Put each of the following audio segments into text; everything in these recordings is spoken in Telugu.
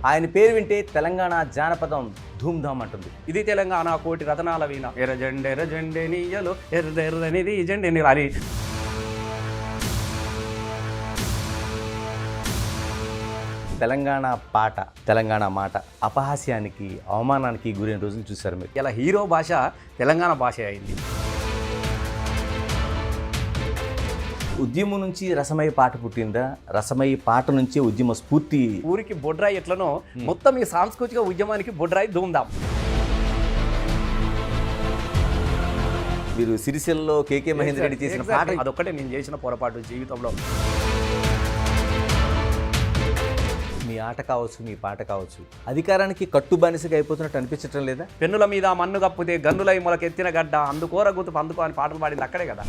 ఆయన పేరు వింటే తెలంగాణ జానపదం ధూమ్ధామ్ అంటుంది. ఇది తెలంగాణ కోటి రతనాల వీణ ఎర్రజెండె నీయలో ఎర్రనిది జెండె అని. తెలంగాణ పాట, తెలంగాణ మాట అపహాస్యానికి, అవమానానికి గురైన రోజులు చూశారు మీరు. ఇలా హీరో భాష తెలంగాణ భాష అయింది. ఉద్యమం నుంచి రసమయ్య పాట పుట్టిందా? రసమయ్య పాట నుంచే ఉద్యమ స్ఫూర్తి. ఊరికి బొడ్రాయి ఎట్లనో మొత్తం ఈ సాంస్కృతిక ఉద్యమానికి బొడ్రాయి ధూమ్ధామ్. మీరు సిరిసిల్లలో కేకే మహేందర్ రెడ్డి చేసిన పాట అదొక్కటే నేను చేసిన పొరపాటు జీవితంలో. మీ ఆట కావచ్చు, మీ పాట కావచ్చు, అధికారానికి కట్టుబానిసగా అయిపోతున్నట్టు అనిపించటం లేదా? పెన్నుల మీద మన్ను కప్పితే గన్నులై మొలకెత్తిన గడ్డ అందుకోర గుర్తు అందుకో అని పాటలు పాడింది అక్కడే కదా.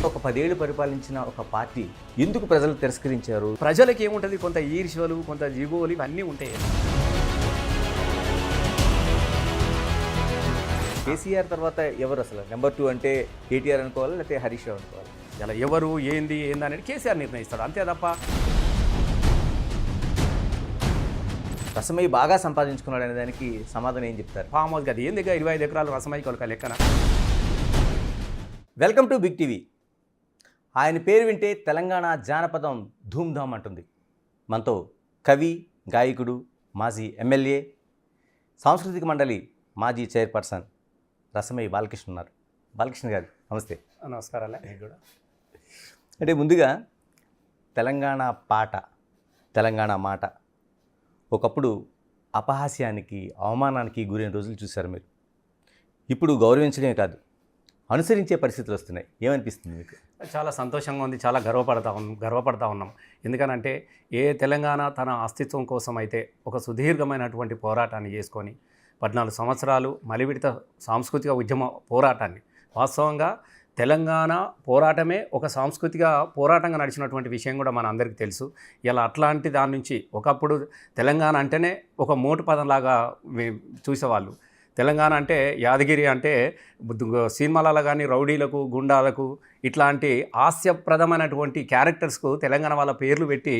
ఒక 10 ఏళ్ళు పరిపాలించిన ఒక పార్టీ ఎందుకు ప్రజలు తిరస్కరించారు? ప్రజలకి ఏముంటుంది, కొంత ఈర్ష్యలు, కొంత జిగోలు ఇవన్నీ ఉంటాయి. కేసీఆర్ తర్వాత ఎవరు అసలు నెంబర్ 2 అంటే కేటీఆర్ అనుకోవాలి, లేకపోతే హరీష్ రావు అనుకోవాలి? ఇలా ఎవరు ఏంది అనేది కేసీఆర్ నిర్ణయిస్తాడు, అంతే తప్ప. రసమయ్య బాగా సంపాదించుకున్నాడు అనే దానికి సమాధానం ఏం చెప్తారు? ఫామ్ హౌస్ కదా ఏంది 25 ఎకరాలు రసమయ్య కొలక లెక్కన. Welcome to big TV. ఆయన పేరు వింటే తెలంగాణ జానపదం ధూమ్ధామ్ అంటుంది. మనతో కవి, గాయకుడు, మాజీ ఎమ్మెల్యే, సాంస్కృతిక మండలి మాజీ చైర్పర్సన్ రసమయ్య బాలకృష్ణ ఉన్నారు. బాలకృష్ణ గారు నమస్తే. నమస్కారాలే మీకు కూడా. అంటే ముందుగా తెలంగాణ పాట, తెలంగాణ మాట ఒకప్పుడు అపహాస్యానికి, అవమానానికి గురైన రోజులు చూశారు మీరు. ఇప్పుడు గౌరవించడమే కాదు, అనుసరించే పరిస్థితులు వస్తున్నాయి. ఏమనిపిస్తుంది మీకు? చాలా సంతోషంగా ఉంది, చాలా గర్వపడతా ఉన్నాం. ఎందుకనంటే తెలంగాణ తన అస్తిత్వం కోసం అయితే ఒక సుదీర్ఘమైనటువంటి పోరాటాన్ని చేసుకొని 14 సంవత్సరాలు మలివిడత సాంస్కృతిక ఉద్యమ పోరాటాన్ని, వాస్తవంగా తెలంగాణ పోరాటమే ఒక సాంస్కృతిక పోరాటంగా నడిచినటువంటి విషయం కూడా మన అందరికీ తెలుసు. ఇలా అట్లాంటి దాని నుంచి ఒకప్పుడు తెలంగాణ అంటేనే ఒక మోటు పదంలాగా చూసేవాళ్ళు. తెలంగాణ అంటే యాదగిరి అంటే సినిమాలలో కానీ రౌడీలకు, గుండాలకు, ఇట్లాంటి హాస్యప్రదమైనటువంటి క్యారెక్టర్స్కు తెలంగాణ వాళ్ళ పేర్లు పెట్టి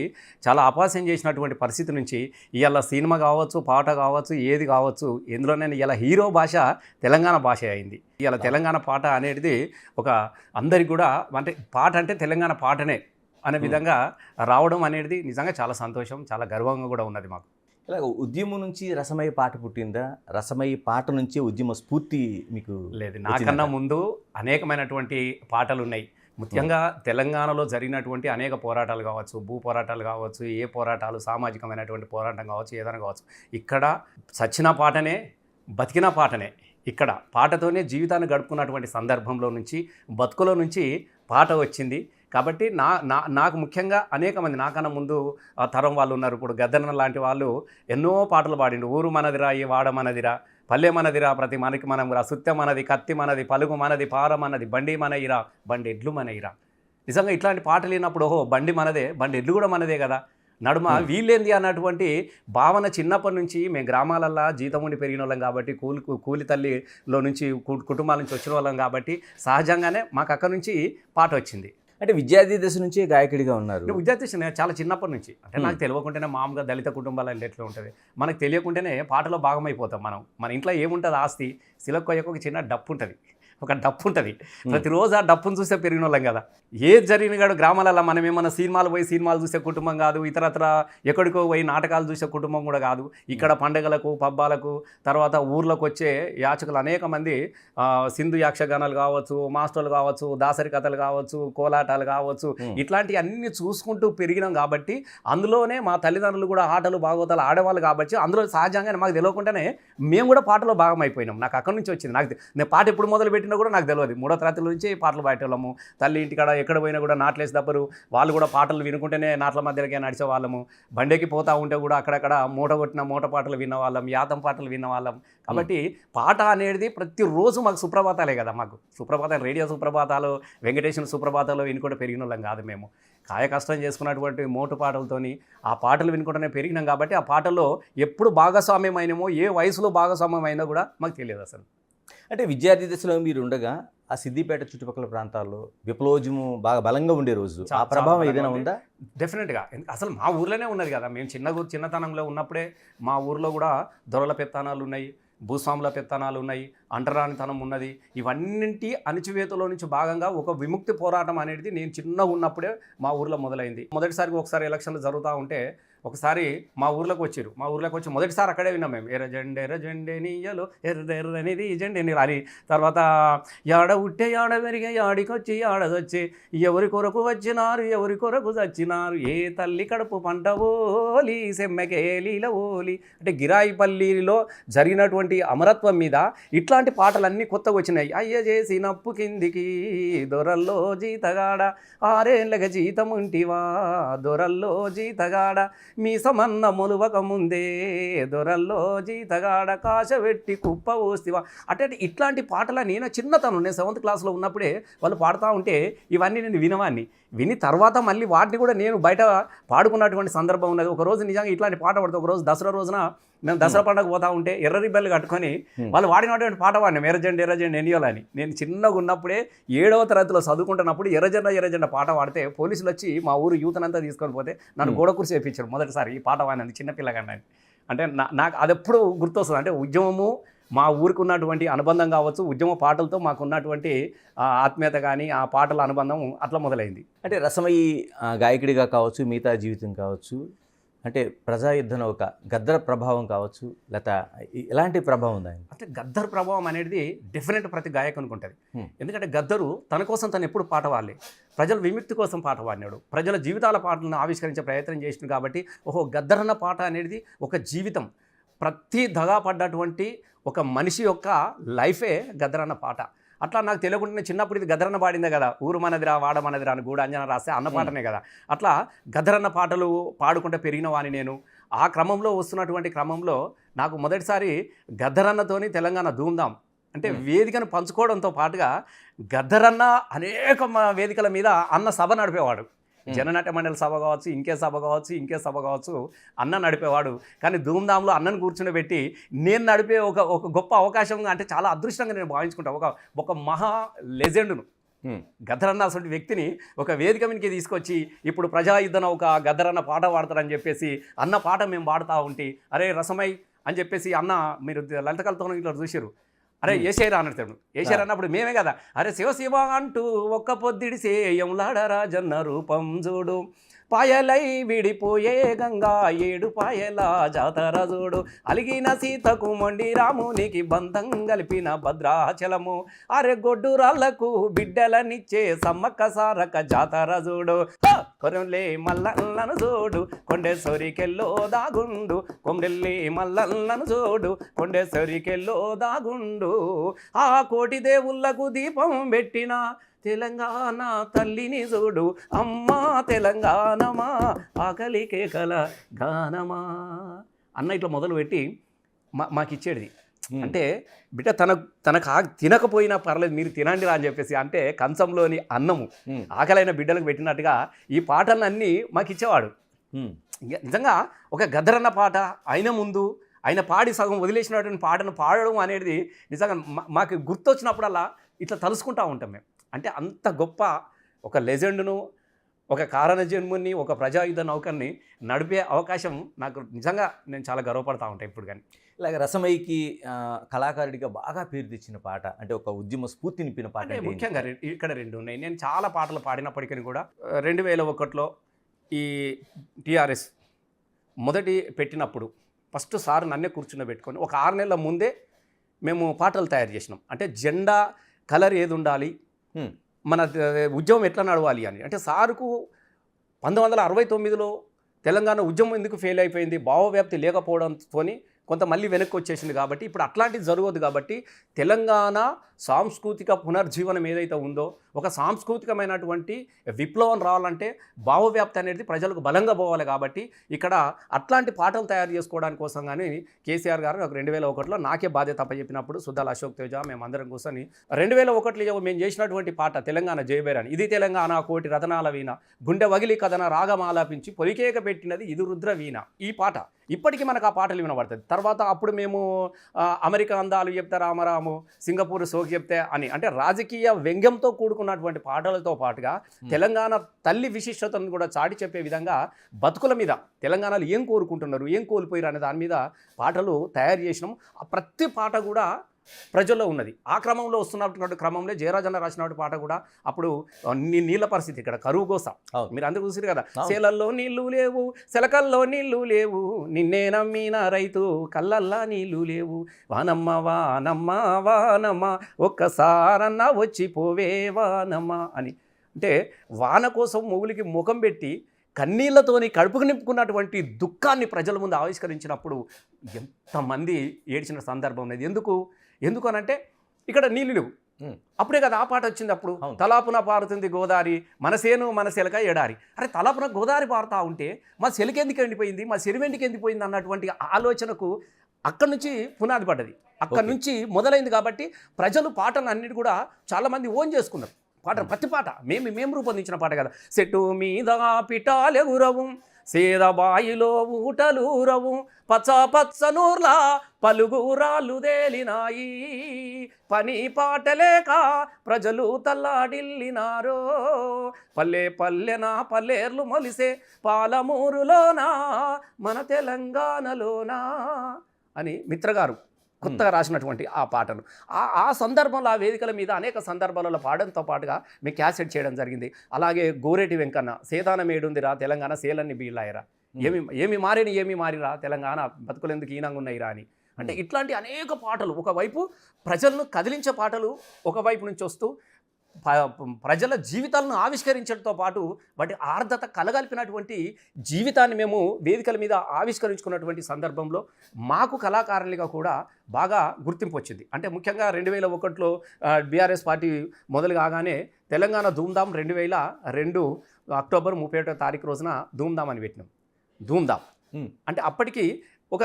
చాలా అపహాస్యం చేసినటువంటి పరిస్థితి నుంచి ఇవాళ సినిమా కావచ్చు, పాట కావచ్చు, ఏది కావచ్చు, ఎందులోనైనా ఇలా హీరో భాష తెలంగాణ భాష అయింది. ఇవాళ తెలంగాణ పాట అనేది ఒక అందరికి కూడా అంటే పాట అంటే తెలంగాణ పాటనే అనే విధంగా రావడం అనేది నిజంగా చాలా సంతోషం, చాలా గర్వంగా కూడా ఉన్నది మాకు. ఇలాగ ఉద్యమం నుంచి రసమయ్య పాట పుట్టిందా? రసమయ్య పాట నుంచే ఉద్యమ స్ఫూర్తి మీకు లేదు. నాకన్నా ముందు అనేకమైనటువంటి పాటలు ఉన్నాయి. ముఖ్యంగా తెలంగాణలో జరిగినటువంటి అనేక పోరాటాలు కావచ్చు, భూ పోరాటాలు కావచ్చు, ఏ పోరాటాలు, సామాజికమైనటువంటి పోరాటం కావచ్చు, ఏదైనా కావచ్చు, ఇక్కడ చచ్చిన పాటనే, బతికిన పాటనే. ఇక్కడ పాటతోనే జీవితాన్ని గడుపుకున్నటువంటి సందర్భంలో నుంచి, బతుకులో నుంచి పాట వచ్చింది. కాబట్టి నాకు ముఖ్యంగా అనేక మంది నాకన్నా ముందు తరం వాళ్ళు ఉన్నారు. ఇప్పుడు గద్దన్న లాంటి వాళ్ళు ఎన్నో పాటలు పాడిండు. ఊరు మనదిరా, ఈ వాడ మనదిరా, పల్లె మనదిరా, ప్రతి మనకి మనం రా, సుత్య మనది, కత్తి మనది, పలుగు మనది, పార మనది, బండి మనయిరా, బండి ఎడ్లు మనయిరా. నిజంగా ఇట్లాంటి పాటలు విన్నప్పుడు ఓహో బండి మనదే, బండి ఎడ్లు కూడా మనదే కదా, నడుమ వీళ్ళేంది అన్నటువంటి భావన చిన్నప్పటి నుంచి మేము గ్రామాలల్లో జీతం ఉండి పెరిగిన వాళ్ళం కాబట్టి, కూలి తల్లిలో నుంచి కుటుంబాల నుంచి వచ్చిన వాళ్ళం కాబట్టి సహజంగానే మాకు అక్కడి నుంచి పాట వచ్చింది. అంటే విద్యార్థి దశ నుంచే గాయకుడిగా ఉన్నారు? విద్యార్థి చాలా చిన్నప్పటి నుంచి. అంటే నాకు తెలియకుంటేనే మామూలుగా దళిత కుటుంబాలు ఎట్లా ఉంటుంది, మనకు తెలియకుంటేనే పాటలో భాగమైపోతాం మనం. మన ఇంట్లో ఏముంటుంది ఆస్తి, సిలక్కొయ్యకు ఒక చిన్న డప్పు ఉంటుంది, ఒక డప్పు ఉంటుంది. ప్రతిరోజు ఆ డప్పును చూస్తే పెరిగిన వాళ్ళం కదా. ఏది జరిగిన కాదు గ్రామాలలో మనం ఏమన్నా సినిమాలు చూసే కుటుంబం కాదు, ఇతరత్ర ఎక్కడికో పోయి నాటకాలు చూసే కుటుంబం కూడా కాదు. ఇక్కడ పండుగలకు, పబ్బాలకు, తర్వాత ఊర్లోకి వచ్చే యాచకులు అనేక మంది సింధు యాక్షగానాలు కావచ్చు, మాస్టర్లు కావచ్చు, దాసరి కథలు కావచ్చు, కోలాటాలు కావచ్చు, ఇట్లాంటివి అన్నీ చూసుకుంటూ పెరిగినాం. కాబట్టి అందులోనే మా తల్లిదండ్రులు కూడా ఆటలు భాగవతాలు ఆడేవాళ్ళు కాబట్టి అందులో సహజంగానే మాకు తెలియకుండానే మేము కూడా పాటలో భాగం అయిపోయినాం. నాకు అక్కడి నుంచి వచ్చింది. నేను పాట ఎప్పుడు మొదలు పెట్టినా కూడా నాకు తెలియదు. 3వ తరగతి నుంచి పాటలు పాడేవాళ్ళము. తల్లి ఇంటికాడ ఎక్కడ పోయినా కూడా నాట్లేసి దప్పరు, వాళ్ళు కూడా పాటలు వినుకుంటేనే నాట్ల మధ్యలోకి నడిచేవాళ్ళము. బండికి పోతూ ఉంటే కూడా అక్కడక్కడ మూట కొట్టిన మూట పాటలు విన్నవాళ్ళం, యాతం పాటలు విన్నవాళ్ళం. కాబట్టి పాట అనేది ప్రతిరోజు మాకు సుప్రభాతాలే కదా. మాకు సుప్రభాతాలు, రేడియో సుప్రభాతాలు, వెంకటేశ్వర సుప్రభాతాలు వినుకుంటే పెరిగిన వాళ్ళం కాదు మేము. కాయ కష్టం చేసుకున్నటువంటి మోటు పాటలతోని ఆ పాటలు వినుకుంటూనే పెరిగినాం. కాబట్టి ఆ పాటల్లో ఎప్పుడు భాగస్వామ్యం అయినామో, ఏ వయసులో భాగస్వామ్యం అయినా కూడా మాకు తెలియదు అసలు. అంటే విద్యార్థి దశలో మీరు ఉండగా ఆ సిద్దిపేట చుట్టుపక్కల ప్రాంతాల్లో విప్లవోద్యమం బాగా బలంగా ఉండే రోజు. ఆ చాలా ప్రభావం బలంగా ఏదైనా ఉంది. ఉందా? డెఫినెట్గా అసలు మా ఊర్లోనే ఉన్నది కదా. మేము చిన్నతనంలో ఉన్నప్పుడే మా ఊర్లో కూడా దొరల పెత్తనాలు ఉన్నాయి, భూస్వాముల పెత్తనాలు ఉన్నాయి, అంటరానితనం ఉన్నది. ఇవన్నింటి అణిచివేతలో నుంచి భాగంగా ఒక విముక్తి పోరాటం అనేది నేను చిన్నగా ఉన్నప్పుడే మా ఊర్లో మొదలైంది. మొదటిసారి ఒకసారి ఎలక్షన్లు జరుగుతూ ఉంటే ఒకసారి మా ఊర్లోకి వచ్చారు. మా ఊర్లోకి వచ్చి మొదటిసారి అక్కడే విన్నాం మేము, ఎర్ర జెండే నీయలో ఎర్రనేది జెండే నీరు అని. తర్వాత యాడ ఉట్టే యాడ పెరిగే యాడికొచ్చి యాడదొచ్చి ఎవరి కొరకు వచ్చినారు ఎవరి కొరకు చచ్చినారు ఏ తల్లి కడుపు పంట ఓలి సెమ్మెకేలీల ఓలి. అంటే గిరాయిపల్లిలో జరిగినటువంటి అమరత్వం మీద ఇట్లాంటి పాటలన్నీ కొత్తగా వచ్చినాయి. అయ్య చేసినప్పు కిందికి దొరల్లో జీతగాడ, ఆరేళ్ళకి జీతం ఉంటివా దొరల్లో జీతగాడ, మీసమన్న మొలువక ముందే దొరల్లో జీతగాడ, కాశవెట్టి కుప్ప ఊస్తివా. అంటే ఇట్లాంటి పాటల నేను చిన్నతనం, నేను 7th క్లాస్లో ఉన్నప్పుడే వాళ్ళు పాడుతూ ఉంటే ఇవన్నీ నేను వినవాన్ని. విని తర్వాత మళ్ళీ వాటిని కూడా నేను బయట పాడుకున్నటువంటి సందర్భం ఉన్నది. ఒకరోజు నిజంగా ఇట్లాంటి పాట పడితే, ఒకరోజు దసరా రోజున మేము దసరా పండుగ పోతా ఉంటే ఎర్ర రిబ్బన్లు కట్టుకొని వాళ్ళు వాడినటువంటి పాట వాడినాం, ఎర్రజెండ ఎన్నియోలని. నేను చిన్నగా ఉన్నప్పుడే 7వ తరగతిలో చదువుకుంటున్నప్పుడు ఎర్రజెండ పాట పాడితే పోలీసులు వచ్చి మా ఊరు యూతనంతా తీసుకొని పోతే నన్ను గోడ కుర్చీ వేయించారు మొదటిసారి ఈ పాట వాడినందుకు చిన్నపిల్లగానే. అంటే నాకు అది ఎప్పుడు గుర్తొస్తుంది. అంటే ఉద్యమము మా ఊరికి ఉన్నటువంటి అనుబంధం కావచ్చు, ఉద్యమ పాటలతో మాకు ఉన్నటువంటి ఆత్మీయత కానీ ఆ పాటల అనుబంధం అట్లా మొదలైంది. అంటే రసమయి గాయకుడిగా కావచ్చు, మిగతా జీవితం కావచ్చు, అంటే ప్రజాయుద్ధ నౌక గద్దర్ ప్రభావం కావచ్చు, లేకపోతే ఎలాంటి ప్రభావం ఉంది ఆయన? అంటే గద్దర్ ప్రభావం అనేది డెఫినెట్ ప్రతి గాయకునికి ఉంటుంది. ఎందుకంటే గద్దరు తన కోసం తను ఎప్పుడు పాట పాడలే, ప్రజల విముక్తి కోసం పాట పాడినాడు, ప్రజల జీవితాల పాటలను ఆవిష్కరించే ప్రయత్నం చేసిండు. కాబట్టి గద్దర్ అన్న పాట అనేది ఒక జీవితం, ప్రతి దగా పడ్డటువంటి ఒక మనిషి యొక్క లైఫే గద్దర్ అన్న పాట. అట్లా నాకు తెలియకుండా చిన్నప్పుడు ఇది గద్దరన్న పాడిందే కదా, ఊరు మనదిరా వాడ మనదిరా అని గూడ అంజన రాస్తే అన్న పాటనే కదా. అట్లా గద్దరన్న పాటలు పాడుకుంటే పెరిగిన వాని నేను. ఆ క్రమంలో వస్తున్నటువంటి క్రమంలో నాకు మొదటిసారి గద్దరన్నతోని తెలంగాణ ధూమ్ధాం అంటే వేదికను పంచుకోవడంతో పాటుగా గద్దరన్న అనేక వేదికల మీద అన్న సభ నడిపేవాడు. జననాట్య మండలి సభ కావచ్చు, ఇంకే సభ కావచ్చు అన్న నడిపేవాడు. కానీ ధూమ్ధాంలో అన్నను కూర్చుని నేను నడిపే ఒక గొప్ప అవకాశం, అంటే చాలా అదృష్టంగా నేను భావించుకుంటాను. ఒక మహా లెజెండ్ను గద్దరన్న అసలు వ్యక్తిని ఒక వేదిక మీదకి తీసుకొచ్చి ఇప్పుడు ప్రజాయుద్ధన ఒక గద్దరన్న పాట పాడతారని చెప్పేసి అన్న పాట మేము పాడుతూ ఉంటే, అరే రసమై అని చెప్పేసి అన్న మీరు లలితకలతో ఇట్లా చూసారు, అరే ఏసేరా అన్నట్టు. ఏసేరా అన్నప్పుడు మేమే కదా, అరే శివ అంటూ ఒక్క పొద్దిడి సేయంలాడరా జన్న రూపం చూడు, పాయలై విడిపోయే గంగా 7 పాయల జాతర చూడు, అలిగిన సీతకు మొండి రామునికి బంధం కలిపిన భద్రాచలము, అరే గొడ్డు రాళ్లకు బిడ్డలనిచ్చే సమ్మక్క సారక జాతర చూడు, కొరెల్లే మల్లన్నను చూడు కొండేశ్వరికెల్లో దాగుండు, కొమ్రెల్లి మల్లన్నను చూడు కొండేశ్వరికెల్లో దాగుండు, ఆ కోటి దేవుళ్లకు దీపం పెట్టిన తెలంగాణ తల్లిని చూడు, అమ్మా తెలంగాణమా ఆకలి కేకల గానమా అన్న ఇట్లా మొదలుపెట్టి మాకు ఇచ్చేది. అంటే బిడ్డ తనకు తినకపోయినా పర్లేదు మీరు తినండి రా అని చెప్పేసి, అంటే కంచంలోని అన్నము ఆకలైన బిడ్డలకు పెట్టినట్టుగా ఈ పాటలన్నీ మాకు ఇచ్చేవాడు. నిజంగా ఒక గద్దరన్న పాట అయిన ముందు ఆయన పాడి సగం వదిలేసినటువంటి పాటను పాడడం అనేది నిజంగా మాకు గుర్తొచ్చినప్పుడల్లా ఇట్లా తలుసుకుంటూ ఉంటాం మేము. అంటే అంత గొప్ప ఒక లెజెండ్ను, ఒక కారణ జన్ముని, ఒక ప్రజాయుద్ధ నౌకర్ని నడిపే అవకాశం నాకు నిజంగా నేను చాలా గర్వపడతా ఉంటాను ఇప్పుడు. కానీ ఇలాగ రసమయికి కళాకారుడిగా బాగా పేరు తెచ్చిన పాట, అంటే ఒక ఉద్యమ స్ఫూర్తి నింపిన పాట అంటే ముఖ్యంగా ఇక్కడ 2 ఉన్నాయి. నేను చాలా పాటలు పాడినప్పటికీ కూడా 2001లో ఈ టీఆర్ఎస్ మొదటి పెట్టినప్పుడు ఫస్ట్ సార్ నన్నే కూర్చుని ఒక 6 నెలల ముందే మేము పాటలు తయారు చేసినాం. అంటే జెండా కలర్ ఏది ఉండాలి, మన ఉద్యమం ఎట్లా నడవాలి అని. అంటే సారుకు 1969లో తెలంగాణ ఉద్యమం ఎందుకు ఫెయిల్ అయిపోయింది, భావవ్యాప్తి లేకపోవడంతో కొంత మళ్ళీ వెనక్కి వచ్చేసింది. కాబట్టి ఇప్పుడు అట్లాంటిది జరగదు. కాబట్టి తెలంగాణ సాంస్కృతిక పునర్జీవనం ఏదైతే ఉందో, ఒక సాంస్కృతికమైనటువంటి విప్లవం రావాలంటే భావవ్యాప్తి అనేది ప్రజలకు బలంగా పోవాలి. కాబట్టి ఇక్కడ అట్లాంటి పాటలు తయారు చేసుకోవడానికి కోసం కానీ కేసీఆర్ గారు నాకు 2001లో నాకే బాధ్యత అప్పచెప్పినప్పుడు సుద్దాల అశోక్ తేజ మేమందరం కూర్చొని 2001లో మేము చేసినటువంటి పాట తెలంగాణ జయబేరాని, ఇది తెలంగాణ కోటి రతనాల వీణ, గుండె వగిలి కథన రాగం ఆలాపించి పొలికేక పెట్టినది ఇది రుద్ర వీణ. ఈ పాట ఇప్పటికీ మనకు ఆ పాటలు వినబడుతుంది. తర్వాత అప్పుడు మేము అమెరికా అందాలు చెప్తే రామరాము, సింగపూర్ సోకి చెప్తే అని, అంటే రాజకీయ వ్యంగ్యంతో కూడుకున్నటువంటి పాటలతో పాటుగా తెలంగాణ తల్లి విశిష్టతను కూడా చాటి చెప్పే విధంగా బతుకుల మీద తెలంగాణలో ఏం కోరుకుంటున్నారు, ఏం కోల్పోయారు అనే దాని మీద పాటలు తయారు చేసినాం. ఆ ప్రతి పాట కూడా ప్రజల్లో ఉన్నది. ఆ క్రమంలో వస్తున్నటువంటి క్రమంలో జయరాజన్న రాసినటువంటి పాట కూడా అప్పుడు నీళ్ళ పరిస్థితి ఇక్కడ కరువు కోసం మీరు అందరూ చూసారు కదా, సేలల్లో నీళ్లు లేవు, సెలకల్లో నీళ్లు లేవు, నిన్నే నమ్మిన రైతు కళ్ళల్లా నీళ్లు లేవు, వానమ్మ వానమ్మ వానమ్మ ఒక్కసారన్నా వచ్చిపోవే వానమ్మ అని. అంటే వాన కోసం మొగులికి ముఖం పెట్టి కన్నీళ్లతోని కడుపుకు నింపుకున్నటువంటి దుఃఖాన్ని ప్రజల ముందు ఆవిష్కరించినప్పుడు ఎంతమంది ఏడ్చిన సందర్భం అనేది. ఎందుకు అనంటే ఇక్కడ నీళ్ళు లేవు, అప్పుడే కదా ఆ పాట వచ్చింది. అప్పుడు తలాపున పారుతుంది గోదావరి, మన సేను మన సెలక ఎడారి. అరే తలాపున గోదావరి పారుతా ఉంటే మా సెలక ఎందుకు ఎండిపోయింది, మా చెరువెండికి ఎండిపోయింది అన్నటువంటి ఆలోచనకు అక్కడి నుంచి పునాది పడ్డది, అక్కడి నుంచి మొదలైంది. కాబట్టి ప్రజలు పాటలు అన్నిటి కూడా చాలామంది ఓన్ చేసుకున్నారు. పాట ప్రతి పాట మేము రూపొందించిన పాట కదా. చెట్టు మీద పిటాలెగురవు, సేదబాయిలో ఊటలూరవు, పచ్చ నూర్లా పలుగురాళ్ళు తేలినాయి, పని పాటలేక ప్రజలు తల్లాడిల్లినారో, పల్లెన పల్లేర్లు మొలిసే పాలమూరులోనా మన తెలంగాణలోనా అని మిత్రగారు కొత్తగా రాసినటువంటి ఆ పాటను ఆ సందర్భంలో ఆ వేదికల మీద అనేక సందర్భాలలో పాడడంతో పాటుగా మేము క్యాసెట్ చేయడం జరిగింది. అలాగే గోరేటి వెంకన్న సేదానం ఏడుందిరా తెలంగాణ సేలన్ని బీళ్ళాయరా, ఏమి మారిరా తెలంగాణ బతుకులెందుకు ఈనంగా ఉన్నాయిరా అని. అంటే ఇట్లాంటి అనేక పాటలు, ఒకవైపు ప్రజలను కదిలించే పాటలు ఒకవైపు నుంచి వస్తూ ప్రజల జీవితాలను ఆవిష్కరించడంతో పాటు వాటి ఆర్ద్రత కలగలిపినటువంటి జీవితాన్ని మేము వేదికల మీద ఆవిష్కరించుకున్నటువంటి సందర్భంలో మాకు కళాకారులుగా కూడా బాగా గుర్తింపు వచ్చింది. అంటే ముఖ్యంగా 2001లో బీఆర్ఎస్ పార్టీ మొదలు కాగానే తెలంగాణ ధూమ్ధామ్ 2002 అక్టోబర్ 31వ తారీఖు రోజున ధూమ్ధామ్ అని పెట్టినాం. ధూమ్ధామ్ అంటే అప్పటికి ఒక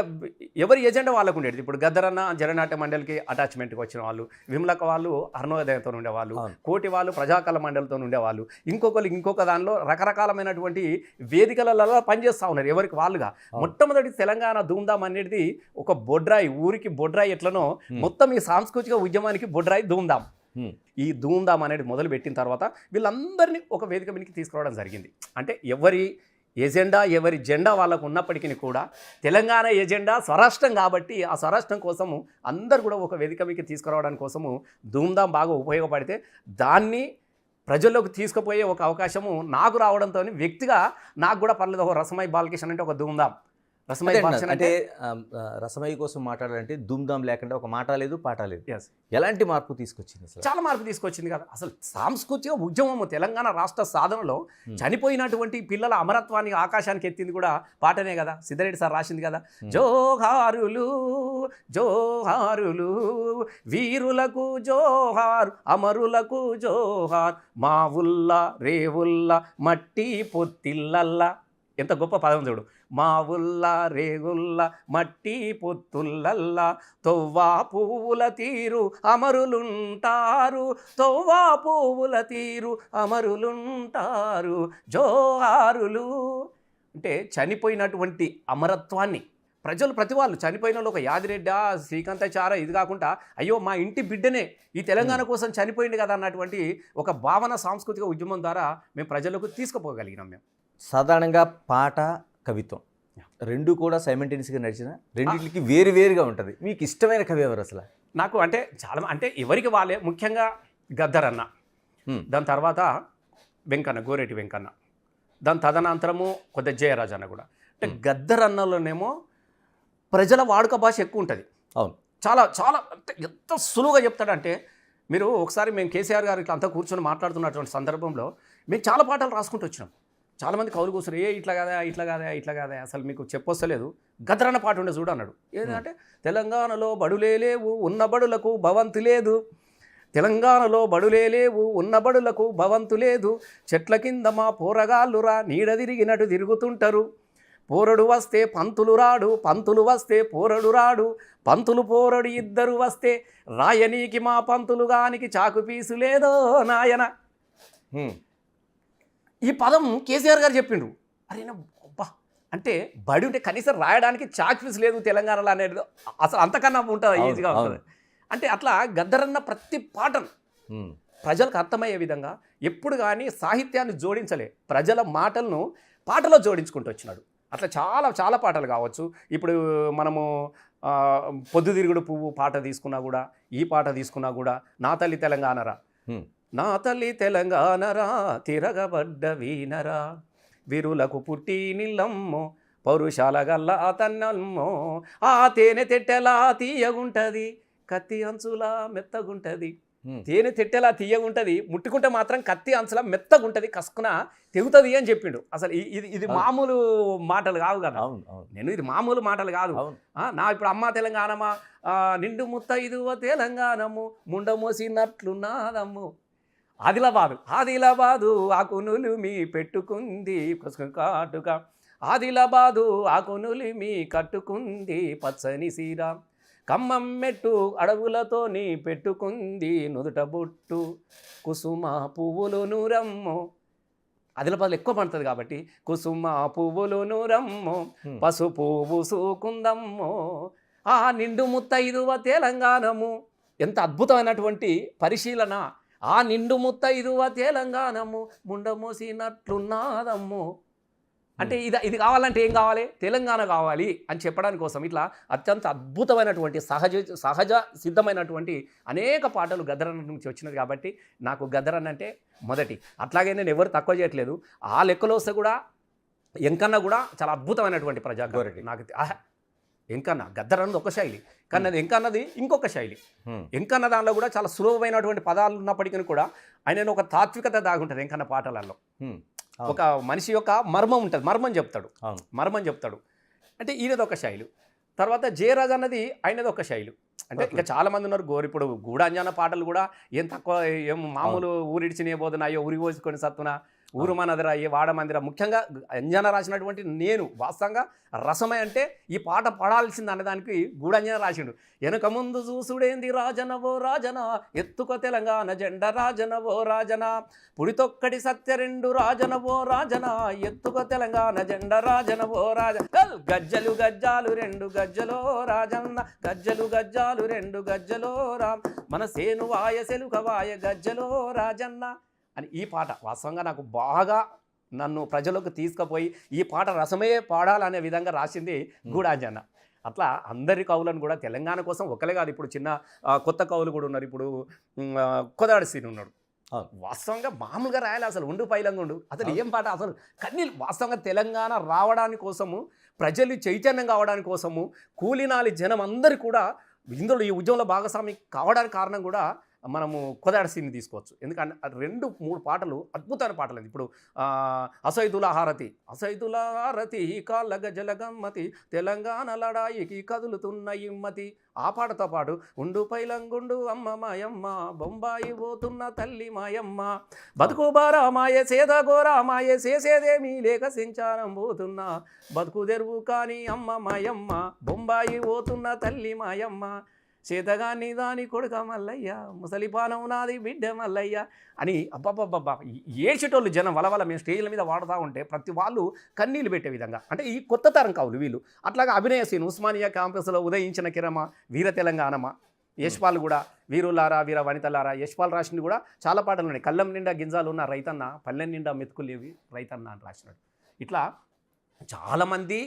ఎవరి ఎజెండా వాళ్ళకు ఉండేది. ఇప్పుడు గద్దరన్న జననాట్య మండలికి అటాచ్మెంట్కి వచ్చిన వాళ్ళు, విమలక వాళ్ళు అరుణోదయంతో ఉండేవాళ్ళు, కోటి వాళ్ళు ప్రజాకళ మండలితో ఉండేవాళ్ళు, ఇంకొక దానిలో రకరకాలమైనటువంటి వేదికలలో పనిచేస్తూ ఉన్నారు ఎవరికి వాళ్ళుగా. మొట్టమొదటి తెలంగాణ ధూమ్ధామ్ అనేది ఒక బొడ్రాయి, ఊరికి బొడ్రాయి ఎట్లనో మొత్తం ఈ సాంస్కృతిక ఉద్యమానికి బొడ్రాయి ధూమ్ధామ్. ఈ ధూమ్ధామ్ అనేది మొదలు పెట్టిన తర్వాత వీళ్ళందరినీ ఒక వేదిక మీదకి తీసుకురావడం జరిగింది. అంటే ఎవరి ఎజెండా ఎవరి జెండా వాళ్ళకు ఉన్నప్పటికీ కూడా తెలంగాణ ఎజెండా స్వరాష్ట్రం కాబట్టి ఆ స్వరాష్ట్రం కోసము అందరు కూడా ఒక వేదిక మీకు తీసుకురావడానికి కోసము ధూమ్ధామ్ బాగా ఉపయోగపడితే దాన్ని ప్రజల్లోకి తీసుకుపోయే ఒక అవకాశము నాకు రావడంతో వ్యక్తిగా నాకు కూడా పర్లేదు. ఒక రసమై బాలకిషన్ అంటే ఒక ధూమ్ధామ్, రసమై బాలకిషన్ అంటే రసమై కోసం మాట్లాడాలంటే ధూమ్ధామ్ లేకుండా ఒక మాట లేదు పాట లేదు. ఎలాంటి మార్పు తీసుకొచ్చింది? చాలా మార్పు తీసుకొచ్చింది కదా. అసలు సాంస్కృతిక ఉద్యమము తెలంగాణ రాష్ట్ర సాధనలో చనిపోయినటువంటి పిల్లల అమరత్వాన్ని ఆకాశానికి ఎత్తింది కూడా పాటనే కదా. సిద్ధారెడ్డి సార్ రాసింది కదా, జోహారులు జోహారులు వీరులకు జోహార్ అమరులకు జోహార్ మా ఉల్లా రేవుల్లా మట్టి పొత్తిల్లల్లా. ఎంత గొప్ప పదం చూడు. మా ఉల్లా రేగుల్లా మట్టి పొత్తుల్లల్లా తొవ్వా పువ్వుల తీరు అమరులుంటారు, తొవ్వా పువ్వుల తీరు అమరులుంటారు జోహారులు. అంటే చనిపోయినటువంటి అమరత్వాన్ని ప్రజలు ప్రతి వాళ్ళు చనిపోయిన వాళ్ళు ఒక యాదిరెడ్డ శ్రీకాంతాచార ఇది కాకుండా అయ్యో మా ఇంటి బిడ్డనే ఈ తెలంగాణ కోసం చనిపోయింది కదా అన్నటువంటి ఒక భావన సాంస్కృతిక ఉద్యమం ద్వారా మేము ప్రజలకు తీసుకుపోగలిగినాం. మేము సాధారణంగా పాట కవిత్వం రెండు కూడా సైమల్టేనియస్గా నడిచిన రెండింటికి వేరుగా ఉంటుంది. మీకు ఇష్టమైన కవి ఎవరు అసలు? నాకు అంటే చాలా, అంటే ఎవరికి వాళ్ళే. ముఖ్యంగా గద్దరన్న, దాని తర్వాత వెంకన్న, గోరేటి వెంకన్న, దాని తదనంతరము కొద్ది జయరాజన్న కూడా. అంటే గద్దరన్నలోనేమో ప్రజల వాడుక భాష ఎక్కువ ఉంటుంది. అవును, చాలా చాలా అంటే ఎంత సులువుగా చెప్తాడంటే, మీరు ఒకసారి మేము కేసీఆర్ గారు ఇట్లా అంతా కూర్చొని మాట్లాడుతున్నటువంటి సందర్భంలో మేము చాలా పాటలు రాసుకుంటూ వచ్చినాం. చాలామంది కవులు కూర్చొని ఇట్లా కాదా అసలు మీకు చెప్పొస్తలేదు. గద్దరన్న పాట ఉండే చూడు అన్నాడు. ఏంటంటే తెలంగాణలో బడులే లేవు ఉన్న బడులకు భవంతు లేదు, తెలంగాణలో బడులే లేవు ఉన్న బడులకు భవంతు లేదు, చెట్ల కింద మా పోరగాళ్ళురా నీడ తిరిగినట్టు తిరుగుతుంటారు, పోరడు వస్తే పంతులు రాడు పంతులు వస్తే పోరడు రాడు, పంతులు పోరడు ఇద్దరు వస్తే రాయనీకి మా పంతులు గానికి చాకు పీసు లేదో నాయన. ఈ పదం కేసీఆర్ గారు చెప్పిండ్రు. అరే అబ్బా అంటే బడి ఉంటే కనీసం రాయడానికి చాక్ పీస్ లేదు తెలంగాణలో అనేది అసలు అంతకన్నా ఉంటుంది, అవును, ఈజీగా ఉంటుంది. అంటే అట్లా గద్దరన్న ప్రతి పాటను ప్రజలకు అర్థమయ్యే విధంగా ఎప్పుడు కానీ సాహిత్యాన్ని జోడించలే, ప్రజల మాటలను పాటలో జోడించుకుంటూ వచ్చినాడు. అట్లా చాలా చాలా పాటలు కావచ్చు. ఇప్పుడు మనము పొద్దుతిరుగుడు పువ్వు పాట తీసుకున్నా కూడా, ఈ పాట తీసుకున్నా కూడా, నా తల్లి తెలంగాణరా, నా తల్లి తెలంగాణరా తిరగబడ్డ వీనరా, విరులకు పుట్టి నిల్లమ్మో పౌరుషాల గల్ల తన్నమ్మో, ఆ తేనె తెట్టెలా తీయగుంటది, కత్తి అంచులా మెత్తగుంటది. తేనె తెట్టెలా తీయగుంటది, ముట్టుకుంటే మాత్రం కత్తి అంచులా మెత్తగుంటది, కసుకున తెగుతుంది అని చెప్పిండు. అసలు ఇది మామూలు మాటలు కావు కదా. నేను ఇది మామూలు మాటలు కాదు. నా ఇప్పుడు అమ్మ తెలంగాణమా, నిండు ముత్తైదువ తెలంగాణము, ముండమోసినట్లున్నాదమ్ము, ఆదిలాబాదు ఆకునులు మీ పెట్టుకుంది కాటుక, ఆదిలాబాదు ఆకునులు మీ కట్టుకుంది పచ్చని సీర, కమ్మం మెట్టు అడవులతో నీ పెట్టుకుంది నుదుట బొట్టు, కుసుమ పువ్వులు నూరమ్ము, ఆదిలాబాద్లో ఎక్కువ పండుతుంది కాబట్టి కుసుమ పువ్వులు నూరమ్ము, పసుపు పూసుకుందమ్మో, ఆ నిండు ముత్తైదువ తెలంగాణము. ఎంత అద్భుతమైనటువంటి పరిశీలన. ఆ నిండు ముత్తైదువ తెలంగాణము, ముండమోసినట్లున్నాదమ్ము. అంటే ఇది కావాలంటే ఏం కావాలి, తెలంగాణ కావాలి అని చెప్పడానికి కోసం ఇట్లా అత్యంత అద్భుతమైనటువంటి సహజ సిద్ధమైనటువంటి అనేక పాటలు గద్దరన్న నుంచి వచ్చినది. కాబట్టి నాకు గద్దరన్న అంటే మొదటి. అట్లాగే నేను ఎవరు తక్కువ చేయట్లేదు. ఆ లెక్కలో వస్తే కూడా ఎంకన్న కూడా చాలా అద్భుతమైనటువంటి ప్రజాగారు. నాకు ఎంకన్న గద్దరన్నది ఒక శైలి, కానీ అది ఎంకన్నది ఇంకొక శైలి. ఎంకన్న దానిలో కూడా చాలా సులభమైనటువంటి పదాలు ఉన్నప్పటికీ కూడా ఆయన ఒక తాత్వికత దాగుంటుంది ఎంకన్న పాటలలో. ఒక మనిషి యొక్క మర్మం ఉంటుంది, మర్మం చెప్తాడు. అంటే ఈయనది ఒక శైలి. తర్వాత జయరాజ్ అన్నది ఆయనది ఒక శైలి. అంటే ఇంకా చాలా మంది ఉన్నారు. ఇప్పుడు గూడాంజన పాటలు కూడా ఏం తక్కువ, ఏం మామూలు ఊరిడిచినే పోతున్నాయో, ఊరి పోసుకొని సత్తున, ఊరు మనదిరా ఏ వాడమందిరా. ముఖ్యంగా అంజన రాసినటువంటి నేను వాస్తవంగా రసమై అంటే ఈ పాట పడాల్సింది అన్నదానికి గూడాంజన రాసిండు. వెనుక ముందు చూసుడేంది రాజనవో రాజన, ఎత్తుక తెలంగాణ జెండ రాజనవో రాజన, పుడితొక్కటి సత్యరెండు రాజనవో రాజన, ఎత్తుక తెలంగాణ జెండ రాజనవో రాజన, గజ్జలు గజ్జాలు రెండు గజ్జలో రాజన్న, గజ్జలు రెండు గజ్జలో రామ్, మన సేను వాయ సెలుక వాయ గజ్జలో రాజన్న అని ఈ పాట వాస్తవంగా నాకు బాగా నన్ను ప్రజలకు తీసుకుపోయి ఈ పాట రసమే పాడాలనే విధంగా రాసింది గూడాంజన్న. అట్లా అందరి కవులను కూడా తెలంగాణ కోసం ఒకలే కాదు, ఇప్పుడు చిన్న కొత్త కవులు కూడా ఉన్నారు. ఇప్పుడు కొదాడి సీన్ ఉన్నాడు. వాస్తవంగా మామూలుగా రాయాలి, అసలు ఉండు పైలంగుండు అసలు ఏం పాట, అసలు కన్నీళ్ళు. వాస్తవంగా తెలంగాణ రావడానికి కోసము, ప్రజలు చైతన్యం కావడానికి కోసము, కూలినాలి జనం అందరూ కూడా ఇందులో ఈ ఉద్యమంలో భాగస్వామి కావడానికి కారణం కూడా మనము కొదాడి సీన్ని తీసుకోవచ్చు. ఎందుకంటే 2-3 పాటలు అద్భుతమైన పాటలు. ఇప్పుడు అసైదుల హారతి కాళ్ళ గజల గమ్మతి, తెలంగాణ లడాయికి కదులుతున్న ఇమ్మతి. ఆ పాటతో పాటు ఉండు పైలంగుండు అమ్మ మాయమ్మ, బొంబాయి పోతున్న తల్లి మాయమ్మ, బతుకు బారామాయే సేద గోరామాయే, చేసేదేమీ లేక సంచారం పోతున్నా, బతుకు తెరువు కానీ అమ్మ మాయమ్మ, బొంబాయి పోతున్న తల్లి మాయమ్మ, చేతగాని దాని కొడుక మల్లయ్య, ముసలిపానం నాది బిడ్డ మల్లయ్య అని అబ్బాబ్బాబ్బా ఏడ్చేటోళ్ళు జనం వలవల. మేము స్టేజ్ల మీద వాడుతూ ఉంటే ప్రతి వాళ్ళు కన్నీళ్ళు పెట్టే విధంగా. అంటే ఈ కొత్త తరం కవులు వీళ్ళు. అట్లాగా అభినయ సీన్ ఉస్మానియా క్యాంపస్లో ఉదయించిన కిరమ, వీర తెలంగాణమా, యశ్పాల్ కూడా వీరులారా వీర వనితలారా, యశ్పాల్ రాసింది కూడా చాలా పాటలు ఉన్నాయి. కళ్ళం నిండా గింజాలు ఉన్న రైతన్న, పల్లెం నిండా మెతుకులేవి రైతన్న అని రాసినాడు. ఇట్లా చాలామంది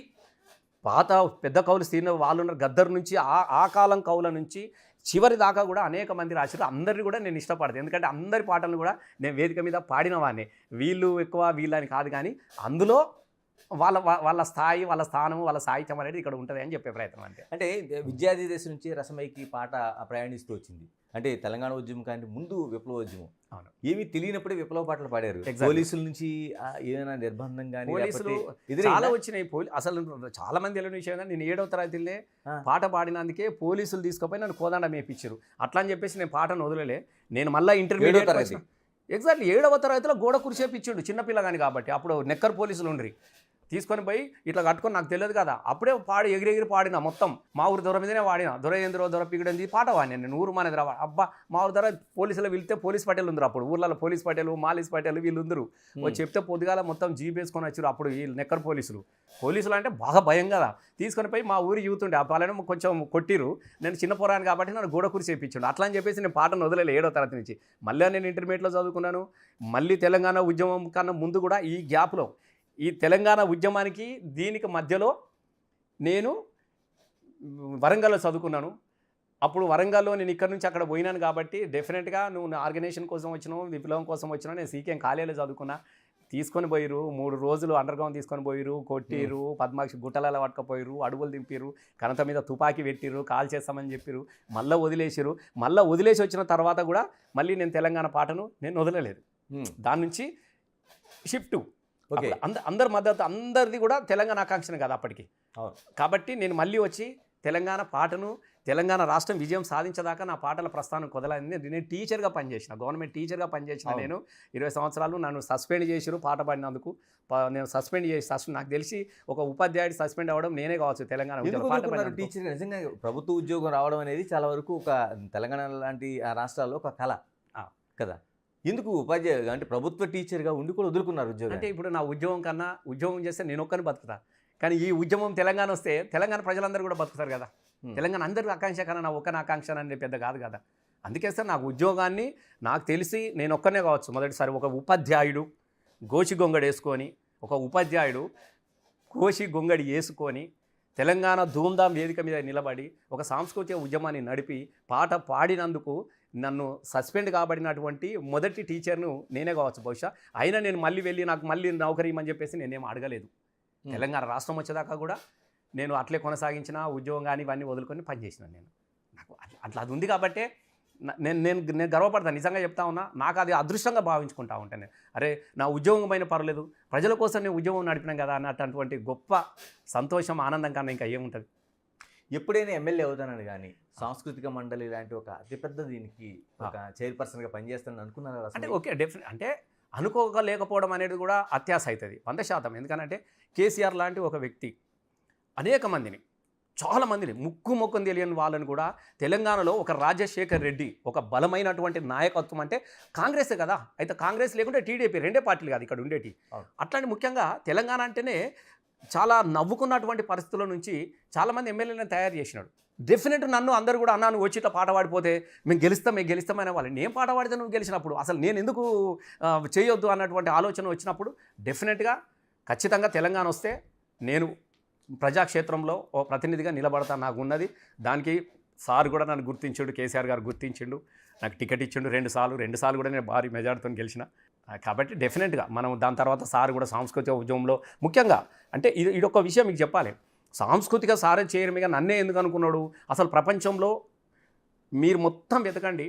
పాత పెద్ద కవులు స్థిర వాళ్ళు ఉన్నారు. గద్దర్ నుంచి ఆ కాలం కవుల నుంచి చివరి దాకా కూడా అనేక మంది రాశారు. అందరినీ కూడా నేను ఇష్టపడతాను, ఎందుకంటే అందరి పాటలను కూడా నేను వేదిక మీద పాడిన వాడిని. వీళ్ళు ఎక్కువ వీళ్ళని కాదు, కానీ అందులో వాళ్ళ స్థాయి, వాళ్ళ స్థానము, వాళ్ళ సాహిత్యం అనేది ఇక్కడ ఉంటుంది అని చెప్పే ప్రయత్నం అంతే. అంటే విద్యార్థి దశ నుంచి రసమైకి పాట ప్రయాణిస్తూ వచ్చింది. అంటే తెలంగాణ ఉద్యమం కానీ ముందు విప్లవోద్యమం. అవును, ఏమీ తెలియనప్పుడే విప్లవ పాటలు పాడారు. పోలీసుల నుంచి ఏదైనా నిర్బంధం కానీ పోలీసులు చాలా వచ్చినాయి. అసలు చాలా మంది తెలియని విషయం, నేను 7వ తరగతిలో పాట పాడినందుకే పోలీసులు తీసుకుపోయి నన్ను కోదండ మేపించారు. అట్లా అని చెప్పేసి నేను పాటను వదిలే. నేను మళ్ళీ ఇంటర్మీడియట్ ఎగ్జాక్ట్లీ 7వ తరగతిలో గోడ కురిసేపించాడు చిన్నపిల్లగాని కాబట్టి. అప్పుడు నెక్కర్ పోలీసులు ఉండ్రి. తీసుకొని పోయి ఇట్లా కట్టుకొని నాకు తెలియదు కదా, అప్పుడే ఎగిరి పాడినా మొత్తం మా ఊరు దొర మీదనే వాడినా, దొర దొర పీకడం పాట వాడినా నేను ఊరు మన ఎదురు. అబ్బా మా ఊరు దొర పోలీసులు వెళ్తే పోలీస్ పటేలు ఉందరు, అప్పుడు ఊర్లలో పోలీస్ పటేలు మాలీస్ పటేలు వీళ్ళు ఉందరు. వచ్చి చెప్తే పొద్దుగాల మొత్తం జీప్ వేసుకొని వచ్చారు. అప్పుడు వీళ్ళు నెక్కర్ పోలీసులు అంటే బాగా భయం కదా. తీసుకొని పోయి మా ఊరు యూత్ ఉండే ఆ పాలను కొంచెం కొట్టిరు. నేను చిన్న పోరాను కాబట్టి నన్ను గోడ కూరి చేయించాడు. అట్లా అని చెప్పేసి నేను పాటను వదిలేదు 7వ తరగతి నుంచి. మళ్ళీ నేను ఇంటర్మీడియట్లో చదువుకున్నాను. మళ్ళీ తెలంగాణ ఉద్యమం కన్నా ముందు కూడా ఈ గ్యాప్లో ఈ తెలంగాణ ఉద్యమానికి దీనికి మధ్యలో నేను వరంగల్లో చదువుకున్నాను. అప్పుడు వరంగల్లో నేను ఇక్కడ నుంచి అక్కడ పోయినాను కాబట్టి డెఫినెట్గా నువ్వు ఆర్గనైజేషన్ కోసం వచ్చినావు, విప్లవం కోసం వచ్చినావు. నేను సీకేఎం కాలేజీలో చదువుకున్నా. తీసుకొని పోయిరు 3 రోజులు అండర్ గ్రౌండ్ తీసుకొని పోయిరు, కొట్టిరు, పద్మాక్షి గుట్టలలో పట్టుకపోయిరు, అడుగులు దింపిరు, కనత మీద తుపాకీ పెట్టిరు, కాల్ చేస్తామని చెప్పిరు, మళ్ళీ వదిలేసిరు. మళ్ళీ వదిలేసి వచ్చిన తర్వాత కూడా మళ్ళీ నేను తెలంగాణ పాటను నేను వదలలేదు. దాని నుంచి షిఫ్ట్ ఓకే. అందరి మద్దతు, అందరిది కూడా తెలంగాణ ఆకాంక్షనే కదా అప్పటికి. కాబట్టి నేను మళ్ళీ వచ్చి తెలంగాణ పాటను, తెలంగాణ రాష్ట్రం విజయం సాధించేదాకా నా పాటల ప్రస్థానం కుదలాలని నేను టీచర్గా పనిచేసిన, గవర్నమెంట్ టీచర్గా పనిచేసిన. నేను 20 సంవత్సరాలు నన్ను సస్పెండ్ చేసిరు పాట పాడినందుకు. నేను సస్పెండ్ చేసి నాకు తెలిసి ఒక ఉపాధ్యాయుడు సస్పెండ్ అవ్వడం నేనే కావచ్చు తెలంగాణ టీచర్. నిజంగా ప్రభుత్వ ఉద్యోగం రావడం అనేది చాలా వరకు ఒక తెలంగాణ లాంటి రాష్ట్రాల్లో ఒక కళ కదా. ఎందుకు ఉపాధ్యాయులు అంటే ప్రభుత్వ టీచర్గా ఉండి కూడా వదులుకున్నారు ఉద్యోగం? అంటే ఇప్పుడు నా ఉద్యోగం కన్నా ఉద్యోగం చేస్తే నేను ఒక్కరిని బతుకుతా, కానీ ఈ ఉద్యమం తెలంగాణ వస్తే తెలంగాణ ప్రజలందరూ కూడా బతుకుతారు కదా. తెలంగాణ అందరి ఆకాంక్ష కన్నా నా ఒక్కని ఆకాంక్ష అనేది పెద్ద కాదు కదా. అందుకే సార్ నాకు ఉద్యోగాన్ని నాకు తెలిసి నేను ఒక్కనే కావచ్చు మొదటిసారి ఒక ఉపాధ్యాయుడు గోచి గొంగడి వేసుకొని, ఒక ఉపాధ్యాయుడు గోచి గొంగడి వేసుకొని తెలంగాణ ధూమ్ధామ్ వేదిక మీద నిలబడి ఒక సాంస్కృతిక ఉద్యమాన్ని నడిపి పాట పాడినందుకు నన్ను సస్పెండ్ కాబడినటువంటి మొదటి టీచర్ను నేనే కావచ్చు బహుశా. అయినా నేను మళ్ళీ వెళ్ళి నాకు మళ్ళీ నౌకరీ ఇవ్వమని చెప్పేసి నేనేం అడగలేదు. తెలంగాణ రాష్ట్రం వచ్చేదాకా కూడా నేను అట్లే కొనసాగించిన ఉద్యోగం కానీ ఇవన్నీ వదులుకొని పనిచేసినాను. నేను నాకు అట్లా అది ఉంది కాబట్టే నేను గర్వపడతాను. నిజంగా చెప్తా ఉన్నా, నాకు అది అదృష్టంగా భావించుకుంటా ఉంటాను. అరే నా ఉద్యోగం పైన పర్లేదు, ప్రజల కోసం నేను ఉద్యోగం నడిపినాం కదా అన్నటువంటి గొప్ప సంతోషం, ఆనందం కన్నా ఇంకా ఏముంటుంది. ఎప్పుడైనా ఎమ్మెల్యే అవుతానని కానీ సాంస్కృతిక మండలి లాంటి ఒక అతిపెద్ద దీనికి ఒక చైర్పర్సన్గా పనిచేస్తానని అనుకున్నారు? అంటే ఓకే, డెఫినెట్ అంటే అనుకోలేకపోవడం అనేది కూడా అత్యాశ అవుతుంది 100%. ఎందుకంటే కేసీఆర్ లాంటి ఒక వ్యక్తి అనేక మందిని, చాలా మందిని ముక్కుని తెలియని వాళ్ళని కూడా తెలంగాణలో ఒక రాజశేఖర్ రెడ్డి ఒక బలమైనటువంటి నాయకత్వం అంటే కాంగ్రెసే కదా. అయితే కాంగ్రెస్ లేకుంటే టీడీపీ, 2 పార్టీలు కాదు ఇక్కడ ఉండేటి. అట్లాంటి ముఖ్యంగా తెలంగాణ అంటేనే చాలా నవ్వుకున్నటువంటి పరిస్థితుల నుంచి చాలామంది ఎమ్మెల్యేలను తయారు చేసినాడు. డెఫినెట్ నన్ను అందరూ కూడా అన్నాను వచ్చి ఇట్లా పాట పాడిపోతే మేము గెలుస్తామనే వాళ్ళు. నేను పాట పాడితే నువ్వు గెలిచినప్పుడు అసలు నేను ఎందుకు చేయొద్దు అన్నటువంటి ఆలోచన వచ్చినప్పుడు డెఫినెట్గా ఖచ్చితంగా తెలంగాణ వస్తే నేను ప్రజాక్షేత్రంలో ఓ ప్రతినిధిగా నిలబడతాను. నాకు ఉన్నది దానికి సార్ కూడా నన్ను గుర్తించాడు, కేసీఆర్ గారు గుర్తించిండు, నాకు టికెట్ ఇచ్చిండు 2 సార్లు కూడా నేను భారీ మెజార్టీతో గెలిచిన. కాబట్టి డెఫినెట్గా మనం దాని తర్వాత సార్ కూడా సాంస్కృతిక ఉద్యమంలో ముఖ్యంగా అంటే ఇదొక విషయం మీకు చెప్పాలి. సాంస్కృతిక సారే చైర్మన్గా నన్నే ఎందుకు అనుకున్నాడు? అసలు ప్రపంచంలో మీరు మొత్తం వెతకండి,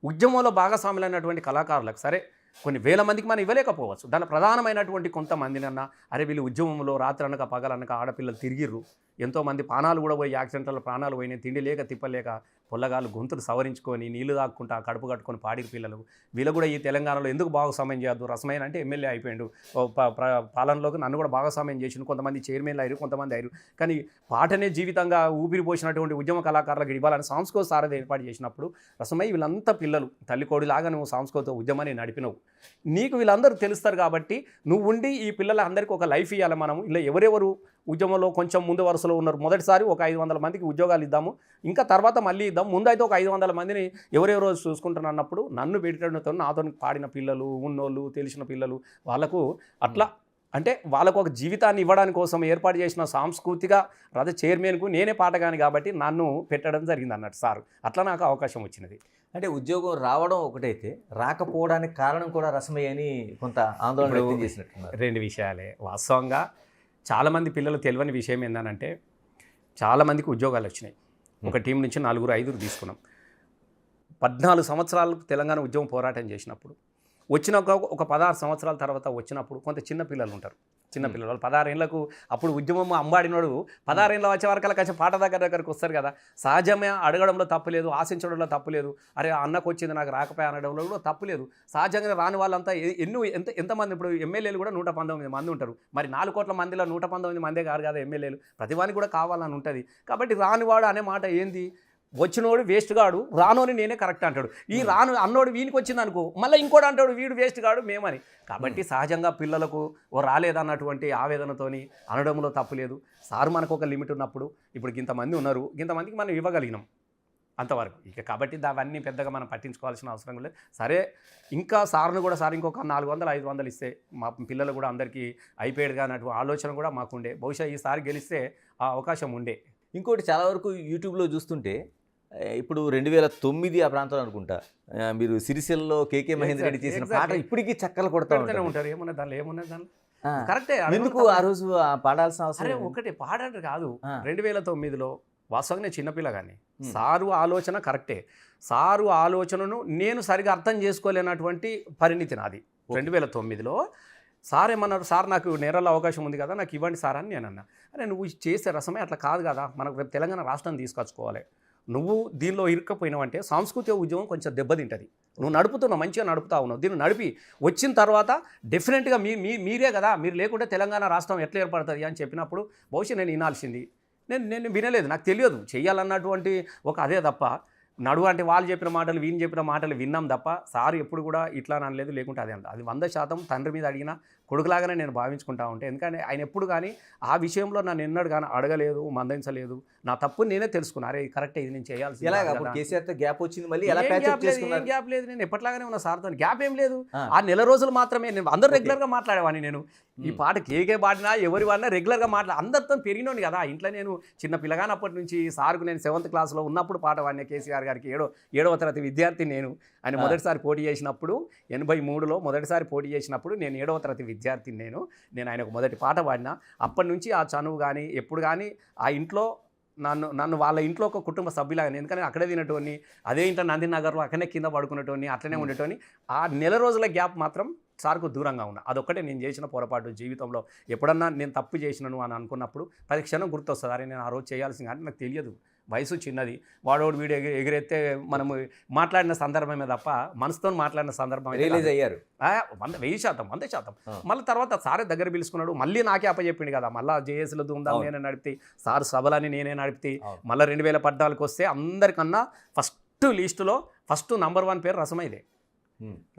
ఉద్యమంలో భాగస్వాములైనటువంటి కళాకారులకు సరే కొన్ని వేల మందికి మనం ఇవ్వలేకపోవచ్చు. దాని ప్రధానమైనటువంటి కొంతమందినన్నా అరే వీళ్ళు ఉద్యమంలో రాత్రనక పగలనక ఆడపిల్లలు తిరిగిర్రు, ఎంతోమంది ప్రాణాలు కూడా పోయి యాక్సిడెంట్లలో ప్రాణాలు పోయినాయి, తిండి లేక తిప్పలేక పొల్లగాళ్ళు గొంతులు సవరించుకొని నీళ్లు తాక్కుంటా కడుపు కట్టుకొని పాడిన పిల్లలు. వీళ్ళు కూడా ఈ తెలంగాణలో ఎందుకు భాగస్వామ్యం చేయొద్దు? రసమైన అంటే ఎమ్మెల్యే అయిపోయాడు, పాలనలోకి నన్ను కూడా భాగస్వామ్యం చేసిండు, కొంతమంది చైర్మన్లు అయ్యారు, కొంతమంది అయ్యారు. కానీ పాటనే జీవితంగా ఊపిరి పోసినటువంటి ఉద్యమ కళాకారులకు ఇవ్వాలని సాంస్కృతిక సారథి ఏర్పాటు చేసినప్పుడు రసమై వీళ్ళంతా పిల్లలు తల్లికోడిలాగా నువ్వు సాంస్కృతిక ఉద్యమాన్ని నడిపినవు, నీకు వీళ్ళందరూ తెలుస్తారు కాబట్టి నువ్వు ఉండి ఈ పిల్లలందరికీ ఒక లైఫ్ ఇవ్వాలి. మనము ఇలా ఎవరెవరు ఉద్యమంలో కొంచెం ముందు వరుసలో ఉన్నారు, మొదటిసారి ఒక 500 మందికి ఉద్యోగాలు ఇద్దాము, ఇంకా తర్వాత మళ్ళీ ఇద్దాం, ముందు అయితే ఒక 500 మందిని ఎవరెవరో చూసుకుంటున్నారు అన్నప్పుడు నన్ను పెట్టడంతో నాతో పాడిన పిల్లలు, ఉన్నోళ్ళు, తెలిసిన పిల్లలు వాళ్ళకు అట్లా అంటే వాళ్ళకు ఒక జీవితాన్ని ఇవ్వడానికి కోసం ఏర్పాటు చేసిన సాంస్కృతిక రథ చైర్మన్కు నేనే పాటగాని కాబట్టి నన్ను పెట్టడం జరిగింది అన్నట్టు సార్. అట్లా నాకు అవకాశం వచ్చినది. అంటే ఉద్యోగం రావడం ఒకటైతే రాకపోవడానికి కారణం కూడా రసమయ్య అని కొంత ఆందోళన వ్యక్తం చేసినట్టున్నారు. 2 విషయాలే వాస్తవంగా. చాలామంది పిల్లలు తెలియని విషయం ఏంటంటే చాలామందికి ఉద్యోగాలు వచ్చినాయి. ఒక టీం నుంచి 4-5 తీసుకున్నాం. 14 సంవత్సరాలకు తెలంగాణ ఉద్యమం పోరాటం చేసినప్పుడు వచ్చిన ఒక 16 సంవత్సరాల తర్వాత వచ్చినప్పుడు కొంత చిన్న పిల్లలు ఉంటారు. చిన్నపిల్లలు వాళ్ళు 16 ఏళ్ళకు అప్పుడు ఉద్యమం అంబాడినోడు 16 ఏళ్ళ వచ్చే వరకు కొంచెం పాట దగ్గరికి వస్తారు కదా. సహజమే అడగడంలో తప్పు లేదు, ఆశించడంలో తప్పు లేదు. అరే అన్నకు వచ్చింది నాకు రాకపోయా అనడంలో కూడా తప్పు లేదు. సహజంగా రాని వాళ్ళంతా ఎంతమంది ఇప్పుడు ఎమ్మెల్యేలు కూడా 119 మంది ఉంటారు. మరి 4 కోట్ల మందిలో 119 మందే కాదు కదా ఎమ్మెల్యేలు. ప్రతివానికి కూడా కావాలని ఉంటుంది. కాబట్టి రానివాడు అనే మాట ఏంది, వచ్చినోడు వేస్ట్ గాడు, రానోని నేనే కరెక్ట్ అంటాడు. ఈ రాను అన్నోడు వీనికి వచ్చింది అనుకో, మళ్ళీ ఇంకోటి అంటాడు వీడు వేస్ట్ గాడు మేమని. కాబట్టి సహజంగా పిల్లలకు రాలేదన్నటువంటి ఆవేదనతోని అనడంలో తప్పు లేదు. సార్ మనకు ఒక లిమిట్ ఉన్నప్పుడు ఇప్పుడు ఇంతమంది ఉన్నారు, ఇంతమందికి మనం ఇవ్వగలిగినాం అంతవరకు. ఇక కాబట్టి అవన్నీ పెద్దగా మనం పట్టించుకోవాల్సిన అవసరం లేదు. సరే ఇంకా సార్ను కూడా సార్ ఇంకొక 400-500 ఇస్తే మా పిల్లలు కూడా అందరికీ అయిపోయాడుగా అన్నటువంటి ఆలోచన కూడా మాకుండే. బహుశా ఈసారి గెలిస్తే ఆ అవకాశం ఉండే. ఇంకోటి చాలా వరకు యూట్యూబ్లో చూస్తుంటే ఇప్పుడు 2009 ఆ ప్రాంతం అనుకుంటా, మీరు సిరిసిల్లలో కేకే మహేందర్ రెడ్డి చేసిన పాట ఇప్పటికీ చక్కలు కొడతా ఉంటారు. ఏమన్నా దానిలో ఏమున్నది దానిలో కరెక్టే. ఎందుకు ఆ రోజు పాడాల్సిన అవసరం? ఒకటి పాడంటే కాదు, 2009లో వాస్తవంగా నేను చిన్నపిల్ల కానీ సారు ఆలోచన కరెక్టే. సారు ఆలోచనను నేను సరిగా అర్థం చేసుకోలేనటువంటి పరిణితి నాది. 2009లో సార్ ఏమన్నారు, సార్ నాకు నేరాల అవకాశం ఉంది కదా నాకు ఇవ్వండి సార్ అని నేను అన్నా. అరే నువ్వు చేసే రసమే అట్లా కాదు కదా, మనకు రేపు తెలంగాణ రాష్ట్రం తీసుకొచ్చుకోవాలి. నువ్వు దీనిలో ఇరుక్కపోయినావంటే సాంస్కృతిక ఉద్యమం కొంచెం దెబ్బతింటుంది. నువ్వు నడుపుతున్నావు, మంచిగా నడుపుతా ఉన్నావు. దీన్ని నడిపి వచ్చిన తర్వాత డెఫినెట్గా మీరే కదా, మీరు లేకుంటే తెలంగాణ రాష్ట్రం ఎట్లా ఏర్పడుతుంది అని చెప్పినప్పుడు బహుశా నేను వినాల్సింది. నేను వినలేదు, నాకు తెలియదు చేయాలన్నటువంటి ఒక అదే తప్ప నడువు అంటే వాళ్ళు చెప్పిన మాటలు వీని చెప్పిన మాటలు విన్నాం తప్ప సార్ ఎప్పుడు కూడా ఇట్లా అనలేదు. లేకుంటే అదే అంట. అది 100% తండ్రి మీద అడిగిన కొడుకులాగానే నేను భావించుకుంటా ఉంటే. ఎందుకంటే ఆయన ఎప్పుడు కానీ ఆ విషయంలో నన్ను ఎన్నడు కానీ అడగలేదు, మందలించలేదు. నా తప్పు నేనే తెలుసుకున్నా, అరే కరెక్టే ఇది నేను చేయాల్సి. కేసీఆర్తో గ్యాప్ వచ్చింది, మళ్ళీ ఎలా ఏం గ్యాప్ లేదు. నేను ఎప్పటిలాగానే ఉన్నా సార్తో, గ్యాప్ ఏం లేదు. ఆ నెల రోజులు మాత్రమే నేను అందరూ రెగ్యులర్గా మాట్లాడేవాడిని. నేను ఈ పాట కేకే పాడినా ఎవరి వాడినా రెగ్యులర్గా అందరితో పెరిగినోని కదా. ఇంట్లో నేను చిన్న పిల్లగానప్పటి నుంచి సార్కు నేను 7th క్లాస్లో ఉన్నప్పుడు పాట పాడిన కేసీఆర్ గారికి 7వ తరగతి విద్యార్థి నేను. ఆయన మొదటిసారి పోటీ చేసినప్పుడు 83లో మొదటిసారి పోటీ చేసినప్పుడు నేను 7వ తరగతి విద్యార్థిని. నేను ఆయనకు మొదటి పాట పాడినా. అప్పటి నుంచి ఆ చనువు కానీ ఎప్పుడు కానీ ఆ ఇంట్లో నన్ను వాళ్ళ ఇంట్లో ఒక కుటుంబ సభ్యులాగా, ఎందుకంటే అక్కడే తినటోని, అదే ఇంట్లో నందినగర్లో అక్కడనే కింద పడుకునేటోని, అట్లనే ఉండేటోని. ఆ నెల రోజుల గ్యాప్ మాత్రం సార్కు దూరంగా ఉన్నా. అదొక్కటే నేను చేసిన పొరపాటు జీవితంలో. ఎప్పుడన్నా నేను తప్పు చేసినాను అని అనుకున్నప్పుడు ప్రతి క్షణం గుర్తొస్తుంది, అరే నేను ఆ రోజు చేయాల్సింది. కానీ నాకు తెలియదు, వయసు చిన్నది. వాడోడు వీడు ఎగిరెత్తే మనము మాట్లాడిన సందర్భమే తప్ప మనసుతో మాట్లాడిన సందర్భం రిలీజ్ అయ్యారు 100%. మళ్ళీ తర్వాత సారే దగ్గర పిలుచుకున్నాడు, మళ్ళీ నాకే అప్పచెప్పిండు కదా. మళ్ళీ జేఏసీలో ధూమ్ధాం నేనే నడిపితే, సార్ సభలని నేనే నడిపితే. మళ్ళీ 2014 వస్తే అందరికన్నా ఫస్ట్ లిస్టులో ఫస్ట్ నంబర్ 1 పేరు రసమైదే.